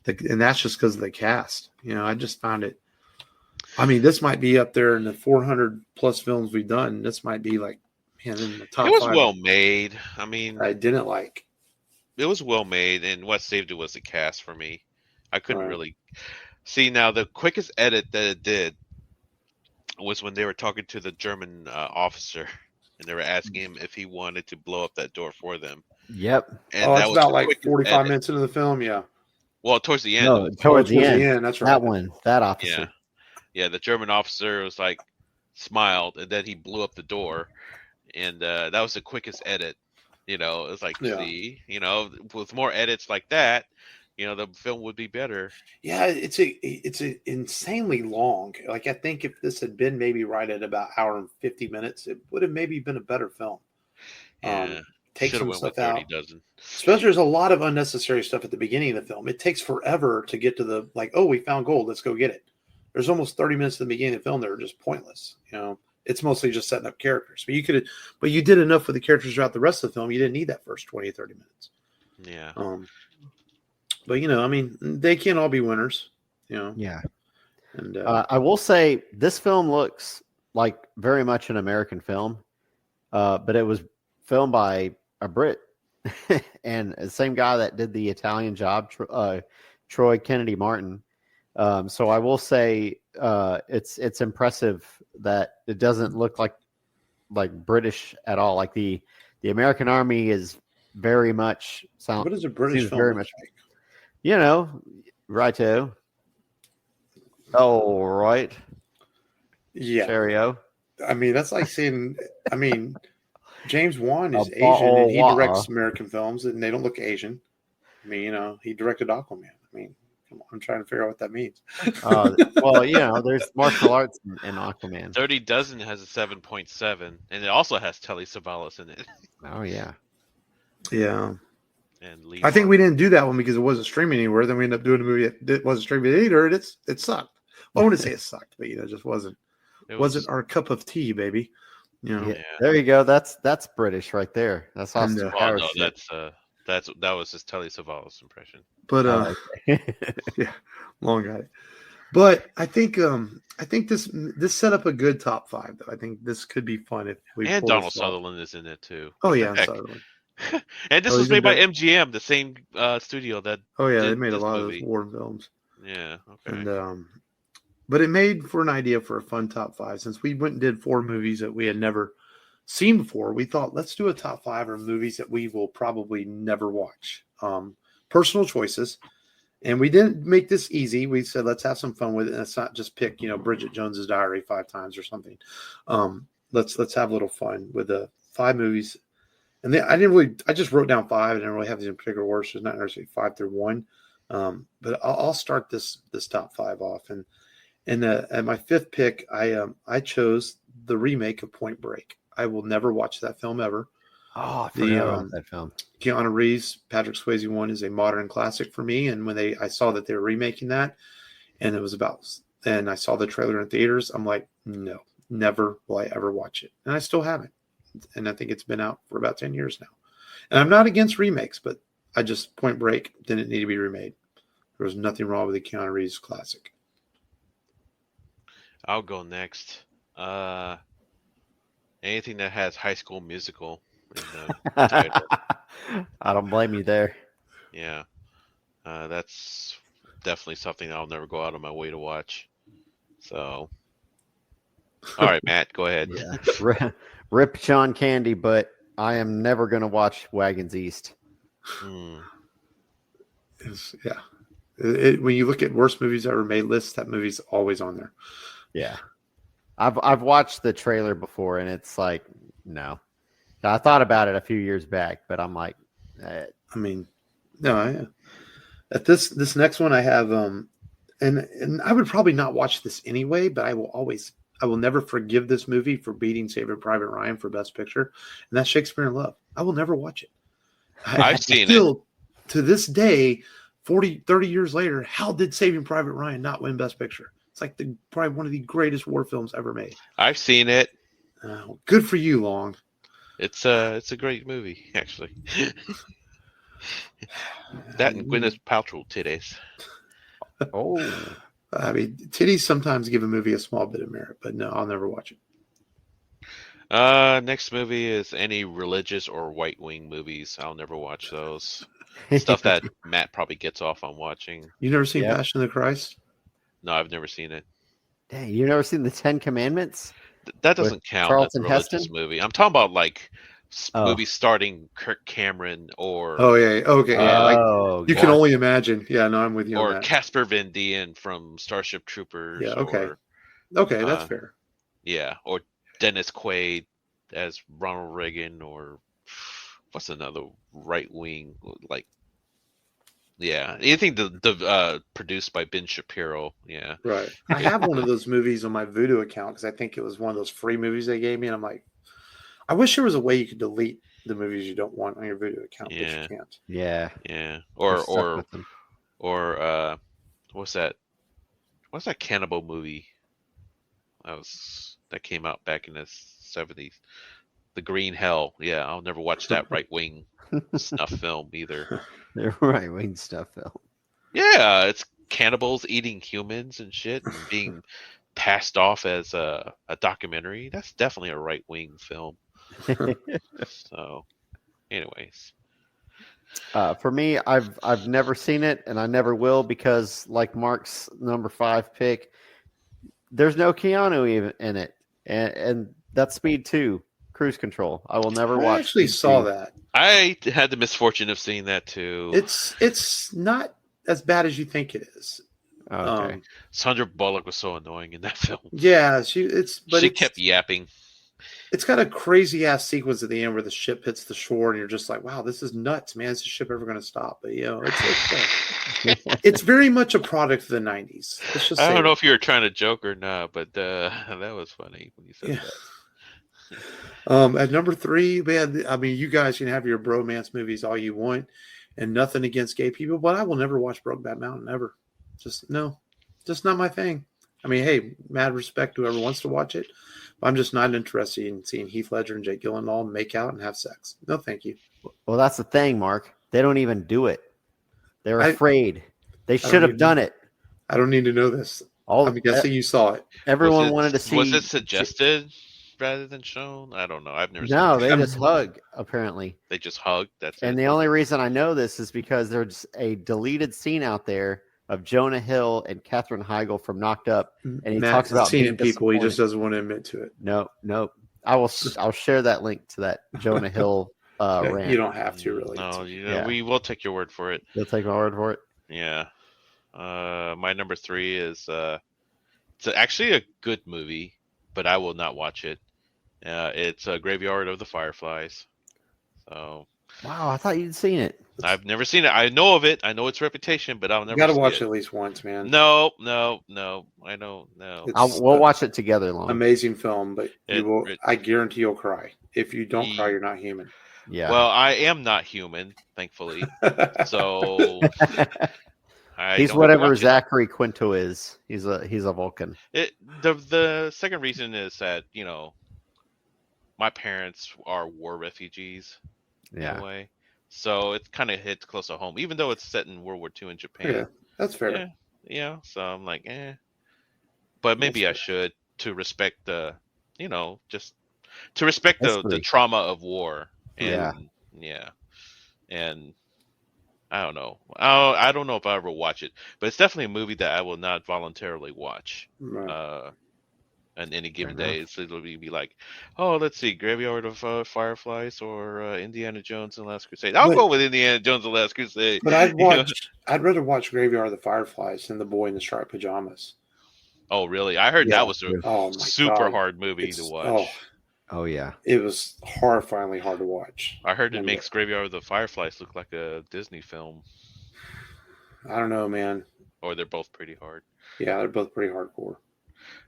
[SPEAKER 1] And that's just because of the cast. I just found it. I mean, this might be up there in the 400 plus films we've done. This might be like, man, in the top 5.
[SPEAKER 2] It was well made. I mean,
[SPEAKER 1] I didn't like.
[SPEAKER 2] It was well made, and what saved it was the cast for me. I couldn't really see. Now, the quickest edit that it did was when they were talking to the German officer, and they were asking him if he wanted to blow up that door for them.
[SPEAKER 3] Yep.
[SPEAKER 2] And
[SPEAKER 1] that was about like 45 minutes into the film. Yeah.
[SPEAKER 2] Well, towards the end.
[SPEAKER 3] No, towards the end.
[SPEAKER 1] That's right.
[SPEAKER 3] That one, that officer.
[SPEAKER 2] Yeah. The German officer was like smiled, and then he blew up the door, and that was the quickest edit. It was like, see, with more edits like that, the film would be better.
[SPEAKER 1] Yeah, it's insanely long. Like, I think if this had been maybe right at about hour and 50 minutes, it would have maybe been a better film.
[SPEAKER 2] Yeah.
[SPEAKER 1] Take some stuff out. Especially there's a lot of unnecessary stuff at the beginning of the film. It takes forever to get to the we found gold, let's go get it. There's almost 30 minutes at the beginning of the film that are just pointless. It's mostly just setting up characters. But you did enough with the characters throughout the rest of the film. You didn't need that first 20 or 30 minutes.
[SPEAKER 2] Yeah.
[SPEAKER 1] But I mean, they can't all be winners.
[SPEAKER 3] Yeah.
[SPEAKER 1] And
[SPEAKER 3] I will say this film looks like very much an American film, but it was filmed by a Brit, and the same guy that did the Italian Job, Troy Kennedy Martin. So I will say it's impressive that it doesn't look like British at all. Like the American Army is very much sound.
[SPEAKER 1] What is a British film?
[SPEAKER 3] Very much, righto. Oh, right.
[SPEAKER 1] Yeah.
[SPEAKER 3] Cheerio.
[SPEAKER 1] I mean, that's like saying. I mean, James Wan is Asian and he directs American films, and they don't look Asian. I mean, he directed Aquaman. I mean, I'm trying to figure out what that means.
[SPEAKER 3] Well, there's martial arts in Aquaman.
[SPEAKER 2] 30 Dozen has a 7.7, and it also has Telly Savalas in it.
[SPEAKER 3] Oh yeah,
[SPEAKER 1] yeah.
[SPEAKER 2] And
[SPEAKER 1] I think we didn't do that one because it wasn't streaming anywhere. Then we ended up doing a movie that wasn't streaming either. It sucked. Well, I wouldn't say it sucked, but it just wasn't our cup of tea, baby.
[SPEAKER 3] Yeah, there you go. That's British right there. That's awesome.
[SPEAKER 2] That was his Telly Savalas impression.
[SPEAKER 1] But yeah, long got it. But I think this set up a good top 5 though. I think this could be fun if we.
[SPEAKER 2] And Donald Sutherland is in it too.
[SPEAKER 1] Oh yeah, Sutherland.
[SPEAKER 2] And this was made by MGM, the same studio that.
[SPEAKER 1] Oh yeah, they made a lot of war films.
[SPEAKER 2] Yeah. Okay.
[SPEAKER 1] And but it made for an idea for a fun top 5. Since we went and did 4 movies that we had never seen before, we thought let's do a top 5 of movies that we will probably never watch. Personal choices, and we didn't make this easy. We said let's have some fun with it. And let's not just pick Bridget Jones's Diary 5 times or something. Let's have a little fun with the 5 movies. And then I just wrote down 5. I didn't really have these in particular order, so it's not necessarily 5 through 1. But I'll start this top 5 off, and at my 5th pick, I chose the remake of Point Break. I will never watch that film ever.
[SPEAKER 3] Oh, I forgot about that film.
[SPEAKER 1] Keanu Reeves, Patrick Swayze one is a modern classic for me. And when I saw that they were remaking that, and I saw the trailer in theaters, I'm like, no, never will I ever watch it. And I still haven't. And I think it's been out for about 10 years now. And I'm not against remakes, but Point Break didn't need to be remade. There was nothing wrong with the Keanu Reeves classic.
[SPEAKER 2] I'll go next. Anything that has High School Musical in the title.
[SPEAKER 3] I don't blame you there.
[SPEAKER 2] Yeah, that's definitely something I'll never go out of my way to watch. So, all right, Matt, go ahead.
[SPEAKER 3] Yeah. Rip John Candy, but I am never going to watch Wagons East.
[SPEAKER 1] Yeah. When you look at worst movies ever made lists, that movie's always on there.
[SPEAKER 3] Yeah. I've watched the trailer before, and it's like, no. I thought about it a few years back, but I'm like,
[SPEAKER 1] I mean, no. At this next one, I have and I would probably not watch this anyway, but I will never forgive this movie for beating Saving Private Ryan for Best Picture, and that's Shakespeare in Love. I will never watch it.
[SPEAKER 2] I've seen it.
[SPEAKER 1] To this day, 30 years later, how did Saving Private Ryan not win Best Picture? It's like probably one of the greatest war films ever made.
[SPEAKER 2] I've seen it.
[SPEAKER 1] Good for you, Long.
[SPEAKER 2] It's a great movie, actually. That and Gwyneth Paltrow titties.
[SPEAKER 3] Oh.
[SPEAKER 1] I mean, titties sometimes give a movie a small bit of merit, but no, I'll never watch it.
[SPEAKER 2] Next movie is any religious or white wing movies. I'll never watch those. Stuff that Matt probably gets off on watching.
[SPEAKER 1] You never seen Passion of the Christ?
[SPEAKER 2] No, I've never seen it.
[SPEAKER 3] Dang, you never seen the Ten Commandments?
[SPEAKER 2] That doesn't count as a religious movie. I'm talking about like movies starting Kirk Cameron or
[SPEAKER 1] you can only imagine. Yeah, no, I'm with you.
[SPEAKER 2] Or Casper Van Dien from Starship Troopers.
[SPEAKER 1] Yeah, okay, that's fair.
[SPEAKER 2] Yeah, or Dennis Quaid as Ronald Reagan, or what's another right wing like? Yeah, anything produced by Ben Shapiro. Yeah,
[SPEAKER 1] right. I have one of those movies on my Vudu account because I think it was one of those free movies they gave me, and I'm like, I wish there was a way you could delete the movies you don't want on your Vudu account, but you can't.
[SPEAKER 3] Yeah.
[SPEAKER 2] Or what's that? What's that cannibal movie? That came out back in the 70s. The Green Hell. Yeah, I'll never watch that right wing snuff film either.
[SPEAKER 3] The right wing stuff film.
[SPEAKER 2] Yeah, it's cannibals eating humans and shit and being passed off as a documentary. That's definitely a right wing film. So, anyways,
[SPEAKER 3] for me, I've never seen it, and I never will because, like Mark's number 5 pick, there's no Keanu even in it, and that's Speed 2, Cruise Control. I will never watch.
[SPEAKER 1] I actually saw that.
[SPEAKER 2] I had the misfortune of seeing that too.
[SPEAKER 1] It's not as bad as you think it is.
[SPEAKER 3] Okay.
[SPEAKER 2] Sandra Bullock was so annoying in that film.
[SPEAKER 1] Yeah, she
[SPEAKER 2] kept yapping.
[SPEAKER 1] It's got a crazy ass sequence at the end where the ship hits the shore, and you're just like, "Wow, this is nuts, man! Is the ship ever going to stop?" But it's very much a product of the '90s.
[SPEAKER 2] I don't know if you were trying to joke or not, but that was funny when you said that.
[SPEAKER 1] At number 3, man, I mean, you guys can have your bromance movies all you want, and nothing against gay people, but I will never watch Brokeback Mountain ever. Just not my thing. I mean, hey, mad respect to whoever wants to watch it. I'm just not interested in seeing Heath Ledger and Jake Gyllenhaal make out and have sex. No, thank you.
[SPEAKER 3] Well, that's the thing, Mark. They don't even do it. They're afraid. They should have done it.
[SPEAKER 1] I don't need to know this. I'm guessing you saw it.
[SPEAKER 3] Everyone wanted to see.
[SPEAKER 2] Was it suggested rather than shown? I don't know. I've never.
[SPEAKER 3] No, they just hug. Apparently,
[SPEAKER 2] they just hug. That's
[SPEAKER 3] and the only reason I know this is because there's a deleted scene out there of Jonah Hill and Katherine Heigl from Knocked Up, and he talks about
[SPEAKER 1] seeing people. He just doesn't want to admit to it.
[SPEAKER 3] No. I'll share that link to that Jonah Hill rant.
[SPEAKER 1] You don't have to really.
[SPEAKER 2] No, we will take your word for it.
[SPEAKER 3] You'll take my word for it.
[SPEAKER 2] Yeah. My number 3 is it's actually a good movie, but I will not watch it. It's Graveyard of the Fireflies. So.
[SPEAKER 3] Wow, I thought you'd seen it.
[SPEAKER 2] I've never seen it. I know of it. I know its reputation, but I'll never.
[SPEAKER 1] You got to watch it at least once, man.
[SPEAKER 2] No. I don't know.
[SPEAKER 3] We'll watch it together.
[SPEAKER 1] Amazing film, but I guarantee you'll cry. If you don't cry, you're not human.
[SPEAKER 3] Yeah.
[SPEAKER 2] Well, I am not human, thankfully. So
[SPEAKER 3] he's whatever Zachary Quinto is. He's a Vulcan.
[SPEAKER 2] The second reason is that my parents are war refugees.
[SPEAKER 3] Yeah.
[SPEAKER 2] In a way. So it kind of hits close to home, even though it's set in World War II in Japan.
[SPEAKER 1] Yeah, that's fair.
[SPEAKER 2] Yeah. So I'm like, but maybe I should to respect the, just to respect the trauma of war. And and I don't know. I don't know if I ever watch it, but it's definitely a movie that I will not voluntarily watch.
[SPEAKER 1] Right.
[SPEAKER 2] On any given day, it'll be like, oh, let's see, Graveyard of Fireflies or Indiana Jones and the Last Crusade. I'll go with Indiana Jones and the Last Crusade.
[SPEAKER 1] But I'd rather watch Graveyard of the Fireflies than The Boy in the Striped Pajamas.
[SPEAKER 2] Oh, really? I heard that was a super hard movie to watch.
[SPEAKER 3] Oh yeah,
[SPEAKER 1] it was horrifyingly hard to watch.
[SPEAKER 2] I heard it makes Graveyard of the Fireflies look like a Disney film.
[SPEAKER 1] I don't know, man.
[SPEAKER 2] Or they're both pretty hard.
[SPEAKER 1] Yeah, they're both pretty hardcore.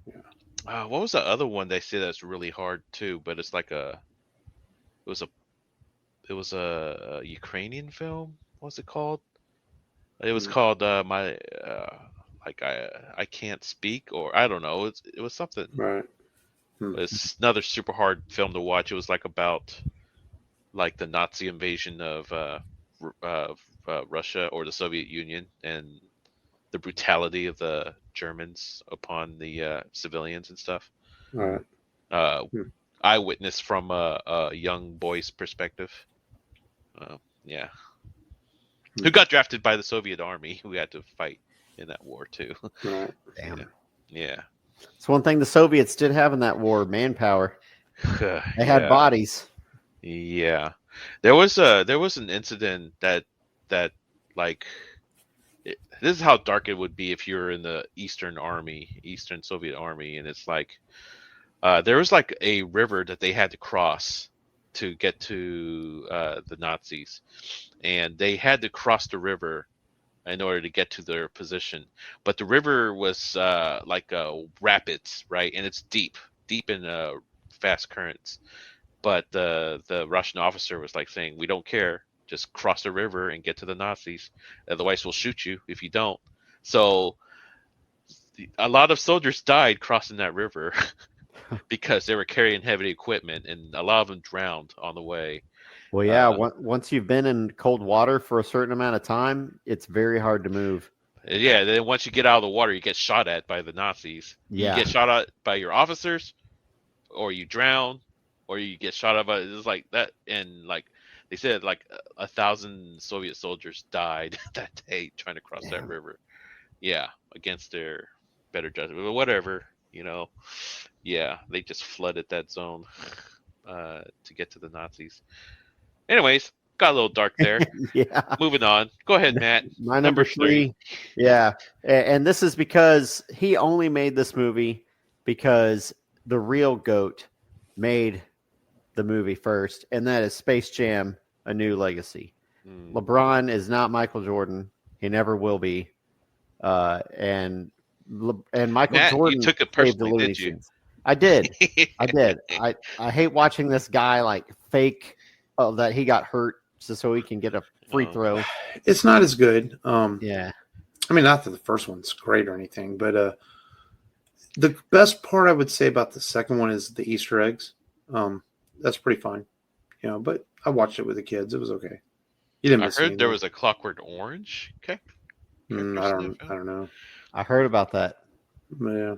[SPEAKER 1] Yeah.
[SPEAKER 2] What was the other one they say that's really hard too? But it's like it was a Ukrainian film. What's it called? It was called I Can't Speak, or I don't know. It was something.
[SPEAKER 1] Right.
[SPEAKER 2] It's another super hard film to watch. It was like about like the Nazi invasion of Russia or the Soviet Union and the brutality of the Germans upon the civilians and stuff.
[SPEAKER 1] Right.
[SPEAKER 2] Eyewitness from a young boy's perspective. Yeah. Who got drafted by the Soviet army, who had to fight in that war too.
[SPEAKER 1] Right.
[SPEAKER 3] Damn.
[SPEAKER 2] Yeah.
[SPEAKER 3] It's one thing the Soviets did have in that war: manpower. They had bodies.
[SPEAKER 2] Yeah. There was an incident that like. This is how dark it would be if you're in the Eastern Soviet Army, and it's like there was like a river that they had to cross to get to the Nazis, and they had to cross the river in order to get to their position. But the river was like rapids, right? And it's deep in fast currents. But the Russian officer was like saying, "We don't care. Just cross the river and get to the Nazis. Otherwise, we'll shoot you if you don't." So a lot of soldiers died crossing that river because they were carrying heavy equipment, and a lot of them drowned on the way.
[SPEAKER 3] Well, yeah, once you've been in cold water for a certain amount of time, it's very hard to move.
[SPEAKER 2] Yeah, then once you get out of the water, you get shot at by the Nazis.
[SPEAKER 3] Yeah.
[SPEAKER 2] You get shot at by your officers, or you drown, or you get shot at by, it's like that. And like they said, like 1,000 Soviet soldiers died that day trying to cross that river. Yeah, against their better judgment, but whatever, Yeah, they just flooded that zone to get to the Nazis. Anyways, got a little dark there.
[SPEAKER 3] Yeah.
[SPEAKER 2] Moving on. Go ahead, Matt.
[SPEAKER 3] My number 3. Yeah. And this is because he only made this movie because the real GOAT made the movie first, and that is Space Jam: A New Legacy. LeBron is not Michael Jordan. He never will be. And Michael
[SPEAKER 2] Matt,
[SPEAKER 3] Jordan
[SPEAKER 2] you took it personally, did you?
[SPEAKER 3] I did. I hate watching this guy like fake that he got hurt so he can get a free throw.
[SPEAKER 1] It's not as good.
[SPEAKER 3] Yeah.
[SPEAKER 1] I mean, not that the first one's great or anything, but the best part I would say about the second one is the Easter eggs. That's pretty fun, but I watched it with the kids. It was okay. You didn't miss anything.
[SPEAKER 2] I heard there was a Clockwork Orange. Okay.
[SPEAKER 1] I don't know.
[SPEAKER 3] I heard about that.
[SPEAKER 1] Yeah.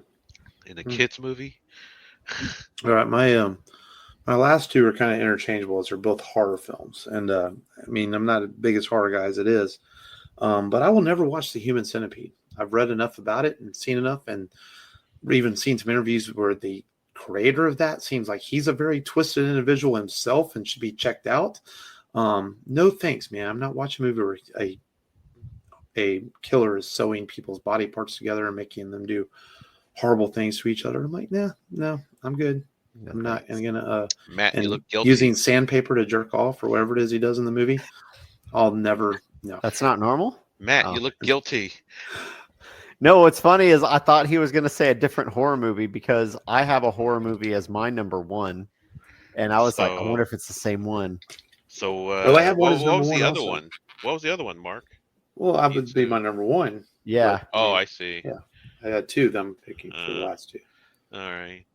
[SPEAKER 2] In a kids movie.
[SPEAKER 1] All right, my last two are kind of interchangeable as they're both horror films, and I mean, I'm not the biggest horror guy as it is, but I will never watch The Human Centipede. I've read enough about it and seen enough, and even seen some interviews where the creator of that seems like he's a very twisted individual himself and should be checked out. No thanks, man. I'm not watching a movie where a killer is sewing people's body parts together and making them do horrible things to each other. I'm like, no, I'm good. I'm not gonna
[SPEAKER 2] Matt, you look guilty.
[SPEAKER 1] Using sandpaper to jerk off or whatever it is he does in the movie. I'll never. No,
[SPEAKER 3] that's not normal.
[SPEAKER 2] Matt, you look guilty.
[SPEAKER 3] No, what's funny is I thought he was going to say a different horror movie because I have a horror movie as my number 1, and I was like, I wonder if it's the same one.
[SPEAKER 2] So,
[SPEAKER 1] I have one.
[SPEAKER 2] What was the other one? What was the other one, Mark?
[SPEAKER 1] Well, I would be my number 1.
[SPEAKER 3] Yeah.
[SPEAKER 2] But, I see.
[SPEAKER 1] Yeah, I had 2 that I'm picking for the last 2.
[SPEAKER 2] All right.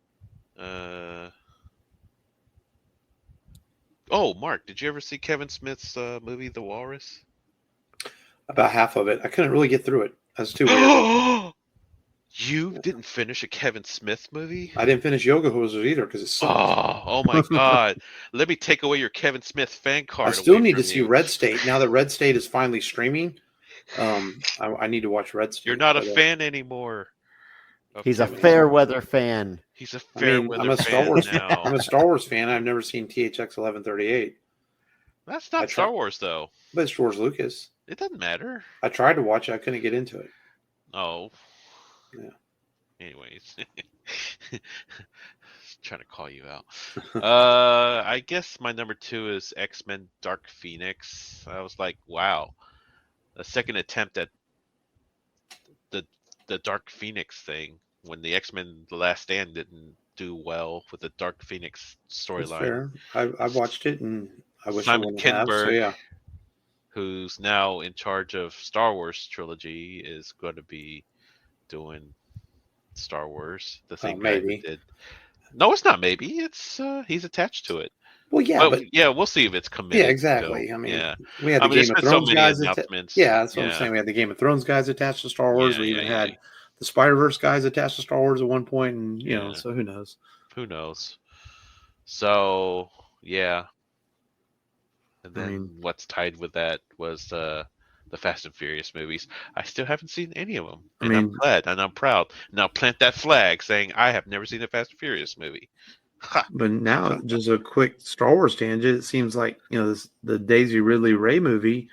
[SPEAKER 2] Mark, did you ever see Kevin Smith's movie, The Walrus?
[SPEAKER 1] About half of it. I couldn't really get through it. That's too weird.
[SPEAKER 2] You didn't finish a Kevin Smith movie?
[SPEAKER 1] I didn't finish Yoga Hosers either because it sucked.
[SPEAKER 2] Oh my God. Let me take away your Kevin Smith fan card.
[SPEAKER 1] I still need to see Red State. Now that Red State is finally streaming, I need to watch Red State.
[SPEAKER 2] You're not a fan anymore.
[SPEAKER 3] He's a fair weather fan.
[SPEAKER 2] He's a fair weather fan now.
[SPEAKER 1] I'm a Star Wars fan. I've never seen THX 1138.
[SPEAKER 2] That's not Star Wars, though.
[SPEAKER 1] But it's George Lucas.
[SPEAKER 2] It doesn't matter.
[SPEAKER 1] I tried to watch it. I couldn't get into it.
[SPEAKER 2] Oh.
[SPEAKER 1] Yeah.
[SPEAKER 2] Anyways. Trying to call you out. I guess my number 2 is X-Men Dark Phoenix. I was like, wow. A second attempt at the Dark Phoenix thing when the X-Men The Last Stand didn't do well with the Dark Phoenix storyline.
[SPEAKER 1] I watched it and I wish
[SPEAKER 2] Simon Kinberg,
[SPEAKER 1] so
[SPEAKER 2] who's now in charge of Star Wars trilogy, is going to be doing Star Wars. The same guy who did. No, it's not maybe. It's he's attached to it.
[SPEAKER 1] Well, yeah, but
[SPEAKER 2] we'll see if it's committed.
[SPEAKER 1] Yeah, exactly.
[SPEAKER 2] So,
[SPEAKER 1] I mean, we had the Game of Thrones guys. That's what I'm saying. We had the Game of Thrones guys attached to Star Wars. We even had the Spider-Verse guys attached to Star Wars at one point, and you know, so who knows?
[SPEAKER 2] Who knows? So yeah. And then what's tied with that was the Fast and Furious movies. I still haven't seen any of them, and I'm glad and I'm proud. Now plant that flag saying I have never seen a Fast and Furious movie. Ha.
[SPEAKER 1] But now, just a quick Star Wars tangent. It seems like the Daisy Ridley Ray movie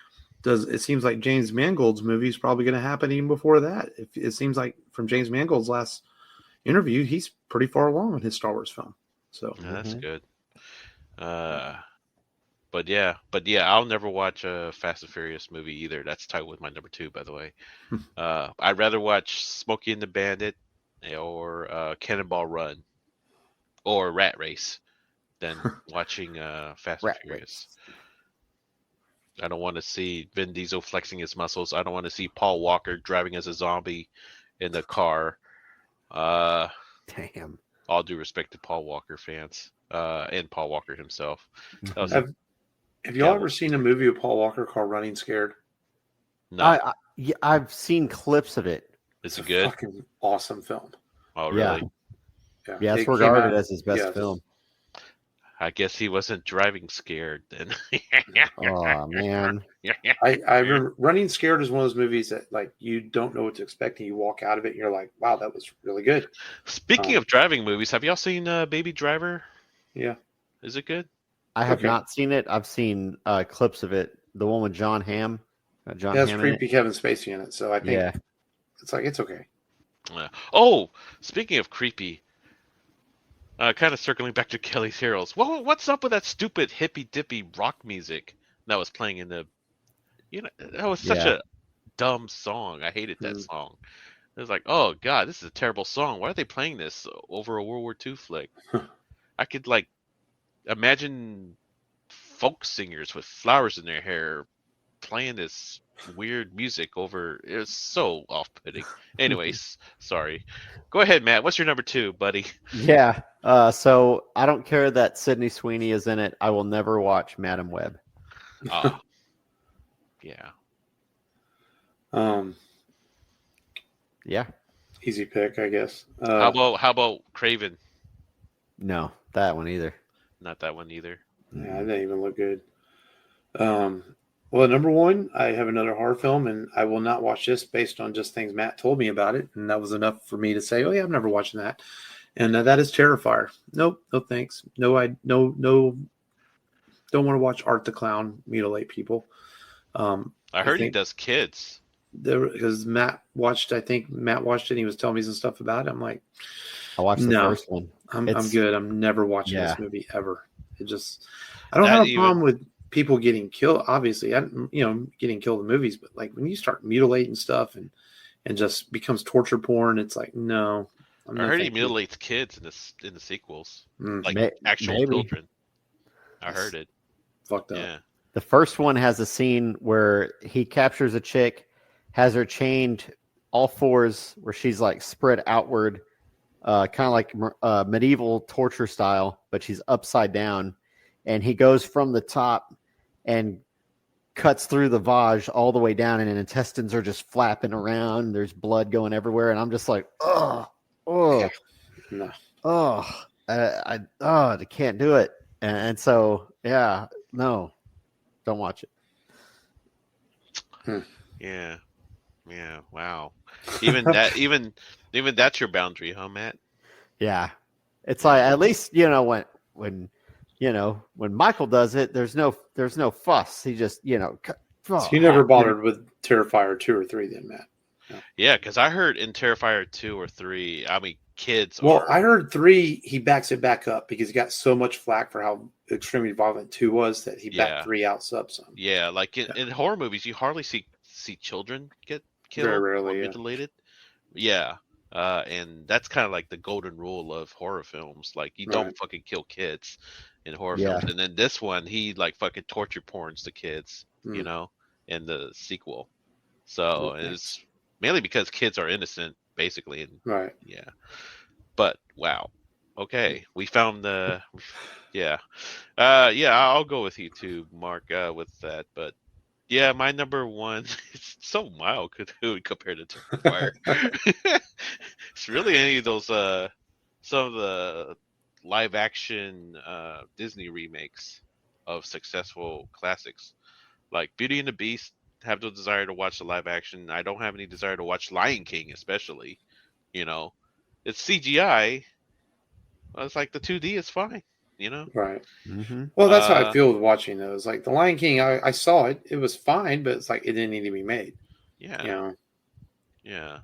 [SPEAKER 1] it seems like James Mangold's movie is probably going to happen even before that. It seems like from James Mangold's last interview, he's pretty far along in his Star Wars film. So
[SPEAKER 2] that's good. But yeah, I'll never watch a Fast and Furious movie either. That's tied with my number 2, by the way. I'd rather watch Smokey and the Bandit or Cannonball Run or Rat Race than watching Fast and Furious. I don't want to see Vin Diesel flexing his muscles. I don't want to see Paul Walker driving as a zombie in the car.
[SPEAKER 3] Damn.
[SPEAKER 2] All due respect to Paul Walker fans and Paul Walker himself.
[SPEAKER 1] Have y'all ever seen a movie with Paul Walker called Running Scared?
[SPEAKER 2] No.
[SPEAKER 3] I've seen clips of it.
[SPEAKER 2] Is it good?
[SPEAKER 1] Fucking awesome film.
[SPEAKER 2] Oh, really?
[SPEAKER 3] Yeah, it's regarded as his best film.
[SPEAKER 2] I guess he wasn't driving scared then.
[SPEAKER 3] Oh, man.
[SPEAKER 1] I remember Running Scared is one of those movies that like you don't know what to expect and you walk out of it and you're like, wow, that was really good.
[SPEAKER 2] Speaking of driving movies, have y'all seen Baby Driver?
[SPEAKER 1] Yeah.
[SPEAKER 2] Is it good?
[SPEAKER 3] I have not seen it. I've seen clips of it. The one with John Hamm.
[SPEAKER 1] That's creepy Kevin Spacey in it. So I think it's okay.
[SPEAKER 2] Oh, speaking of creepy, kind of circling back to Kelly's Heroes. Well, what's up with that stupid hippy dippy rock music that was playing in the? That was such a dumb song. I hated that song. It was like, oh god, this is a terrible song. Why are they playing this over a World War II flick? I could imagine folk singers with flowers in their hair playing this weird music over. It was so off-putting. Anyways, sorry. Go ahead, Matt. What's your number 2, buddy?
[SPEAKER 3] Yeah. So I don't care that Sydney Sweeney is in it. I will never watch Madam Web.
[SPEAKER 2] Yeah.
[SPEAKER 3] Yeah.
[SPEAKER 1] Easy pick, I guess.
[SPEAKER 2] How about Craven?
[SPEAKER 3] No, that one either.
[SPEAKER 2] Not that one either.
[SPEAKER 1] Yeah, that didn't even look good. Well, number 1, I have another horror film, and I will not watch this based on just things Matt told me about it, and that was enough for me to say, "Oh yeah, I'm never watching that." And that is Terrifier. Nope, no thanks. No, don't want to watch Art the Clown mutilate people.
[SPEAKER 2] I heard he does kids.
[SPEAKER 1] Because Matt watched it. And he was telling me some stuff about it. I'm like,
[SPEAKER 3] I watched the first one.
[SPEAKER 1] I'm good. I'm never watching this movie ever. I don't have a problem with people getting killed. Obviously, getting killed in movies, but like when you start mutilating stuff and just becomes torture porn, it's like no.
[SPEAKER 2] I heard he mutilates kids in the sequels, actual children. I heard it.
[SPEAKER 1] Fucked up.
[SPEAKER 2] Yeah.
[SPEAKER 3] The first one has a scene where he captures a chick, has her chained all fours, where she's like spread outward, kind of like medieval torture style, but she's upside down, and he goes from the top and cuts through the vag all the way down, and intestines are just flapping around. There's blood going everywhere, and I'm just like, I can't do it. And so, yeah, no, don't watch it.
[SPEAKER 2] Yeah. Wow. Even that, even that's your boundary, huh, Matt?
[SPEAKER 3] Yeah. It's like, at least, when Michael does it, there's no fuss. He just,
[SPEAKER 1] so you never bothered with Terrifier 2 or 3 then, Matt?
[SPEAKER 2] No. Yeah, because I heard in Terrifier 2 or 3, I mean, kids.
[SPEAKER 1] I heard 3, he backs it back up because he got so much flack for how extremely violent 2 was that he backed 3 out some.
[SPEAKER 2] Yeah, like in horror movies, you hardly see children get killed.
[SPEAKER 1] Very rarely,
[SPEAKER 2] or mutilated. Yeah. And that's kind of like the golden rule of horror films. Like, you don't fucking kill kids in horror films. And then this one, he like fucking torture porns the kids, in the sequel. So it's mainly because kids are innocent, basically. And, yeah. But wow. Okay, we found the. I'll go with you too, Mark, with that. But yeah, my number one is so mild compared to Terrifier. It's really any of those some of the live action Disney remakes of successful classics. Like Beauty and the Beast, have no desire to watch the live action. I don't have any desire to watch Lion King, especially. It's CGI. It's like the 2D is fine.
[SPEAKER 1] Right.
[SPEAKER 3] Mm-hmm.
[SPEAKER 1] Well, that's how I feel with watching those. Like the Lion King, I saw it; it was fine, but it's like it didn't need to be made.
[SPEAKER 2] Yeah. Yeah.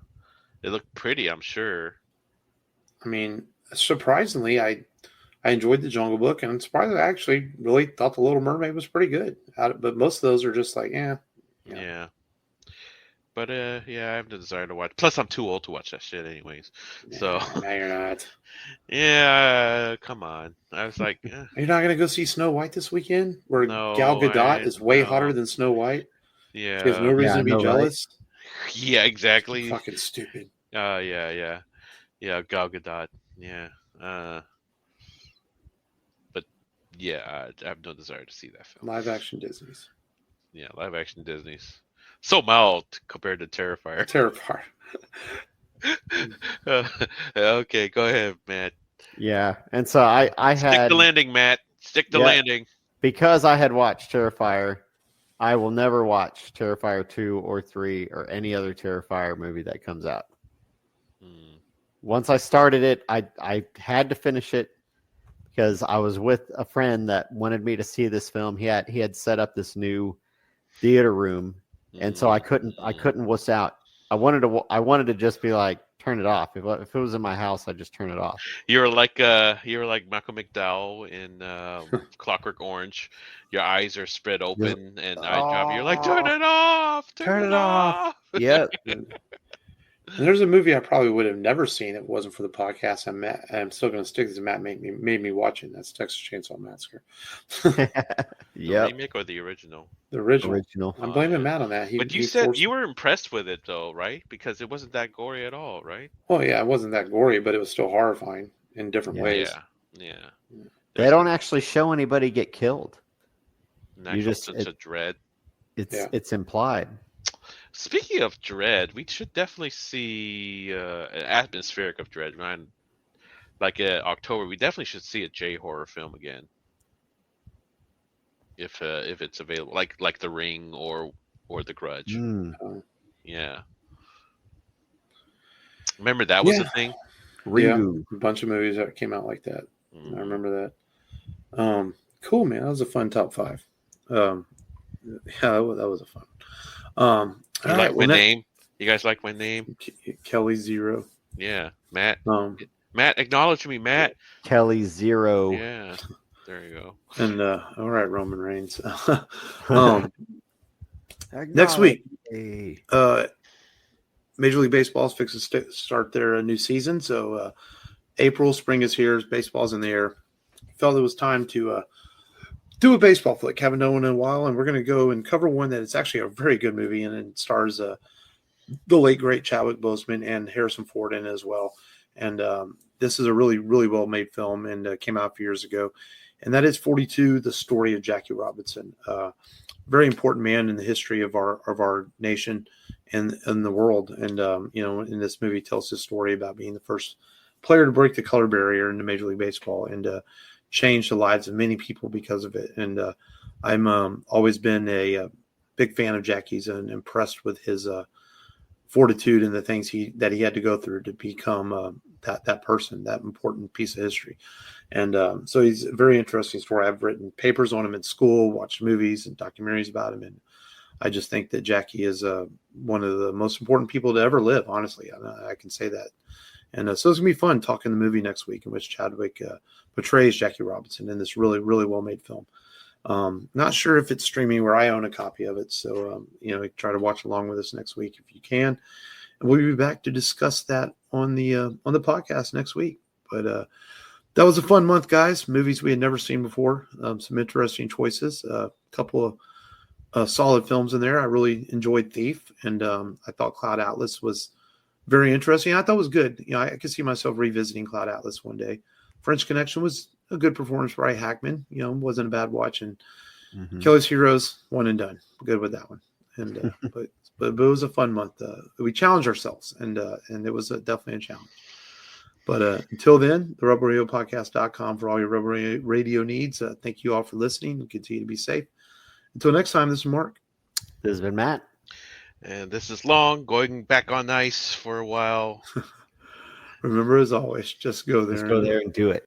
[SPEAKER 2] It looked pretty, I'm sure.
[SPEAKER 1] I mean, surprisingly, I enjoyed the Jungle Book, and I'm surprised I actually really thought the Little Mermaid was pretty good. But most of those are just like,
[SPEAKER 2] Yeah. But I have the desire to watch. Plus, I'm too old to watch that shit, anyways. So
[SPEAKER 1] no, you're not.
[SPEAKER 2] Yeah, come on. I was like,
[SPEAKER 1] you're not gonna go see Snow White this weekend, where Gal Gadot is way hotter than Snow White.
[SPEAKER 2] Yeah,
[SPEAKER 1] she has no reason to be jealous.
[SPEAKER 2] Right? Yeah, exactly.
[SPEAKER 1] Fucking stupid.
[SPEAKER 2] Yeah, Gal Gadot. Yeah, but yeah, I have no desire to see that film.
[SPEAKER 1] Live action Disney's.
[SPEAKER 2] Yeah, live action Disney's. So mild compared to Terrifier. Okay, go ahead, Matt.
[SPEAKER 3] Yeah, and so I had
[SPEAKER 2] stick the landing, Matt. Stick the landing.
[SPEAKER 3] Because I had watched Terrifier, I will never watch Terrifier 2 or 3 or any other Terrifier movie that comes out. Once I started it, I had to finish it because I was with a friend that wanted me to see this film. He had set up this new theater room. And so I couldn't wuss out. I wanted to just be like, turn it off. If it was in my house, I'd just turn it off.
[SPEAKER 2] You were like Malcolm McDowell in Clockwork Orange. Your eyes are spread open and eye job. You're like, turn it off. Turn it off.
[SPEAKER 3] Yeah.
[SPEAKER 1] And there's a movie I probably would have never seen if it wasn't for the podcast. I'm still going to stick to Matt made me watch it. That's Texas Chainsaw Massacre.
[SPEAKER 3] Yeah.
[SPEAKER 2] The remake or the original?
[SPEAKER 1] The original. I'm blaming Matt on that.
[SPEAKER 2] But you said you were impressed with it though, right? Because it wasn't that gory at all, right?
[SPEAKER 1] Oh yeah, it wasn't that gory, but it was still horrifying in different ways.
[SPEAKER 2] Yeah.
[SPEAKER 3] They don't actually show anybody get killed.
[SPEAKER 2] You just it's a dread.
[SPEAKER 3] It's implied.
[SPEAKER 2] Speaking of dread, we should definitely see an atmospheric of dread, man. Like October, we definitely should see a J horror film again, if it's available, like The Ring or The Grudge. Yeah, remember that was a thing.
[SPEAKER 1] Yeah, a bunch of movies that came out like that. I remember that. Cool, man. That was a fun top 5. Yeah, that was a fun.
[SPEAKER 2] You like my name? You guys like my name?
[SPEAKER 1] Kelley 0.
[SPEAKER 2] Yeah, Matt. Matt, acknowledge me, Matt.
[SPEAKER 3] Kelley 0.
[SPEAKER 2] Yeah, there you go.
[SPEAKER 1] And all right, Roman Reigns. Next week, Major League Baseball is fixing to start their new season. So April, spring is here. Baseball's in the air. Felt it was time to do a baseball flick. Haven't done one in a while, and we're going to go and cover one that is actually a very good movie, and it stars the late great Chadwick Boseman and Harrison Ford in it as well. And this is a really, really well made film, and came out a few years ago. And that is 42, The Story of Jackie Robinson. very important man in the history of our nation and the world. And in this movie, tells his story about being the first player to break the color barrier in Major League Baseball and change the lives of many people because of it. And I'm always been a big fan of Jackie's and impressed with his fortitude and the things that he had to go through to become that person, that important piece of history. And so he's a very interesting story. I've written papers on him in school, watched movies and documentaries about him. And I just think that Jackie is one of the most important people to ever live, honestly. I can say that. And so it's going to be fun talking the movie next week in which Chadwick portrays Jackie Robinson in this really, really well-made film. Not sure if it's streaming where I own a copy of it. So, try to watch along with us next week if you can. And we'll be back to discuss that on the podcast next week. But that was a fun month, guys. Movies we had never seen before. Some interesting choices. A couple of solid films in there. I really enjoyed Thief, and I thought Cloud Atlas was very interesting. I thought it was good. I could see myself revisiting Cloud Atlas one day. French Connection was a good performance by Hackman. Wasn't a bad watch. And Kelly's Heroes, one and done. Good with that one. And but it was a fun month. We challenged ourselves, and it was definitely a challenge. But until then, the RubberRadioPodcast.com for all your Rubber Radio needs. Thank you all for listening and continue to be safe. Until next time, this is Mark.
[SPEAKER 3] This has been Matt.
[SPEAKER 2] And this is Long, going back on ice for a while.
[SPEAKER 1] Remember, as always, just go there.
[SPEAKER 3] Just go there and do it.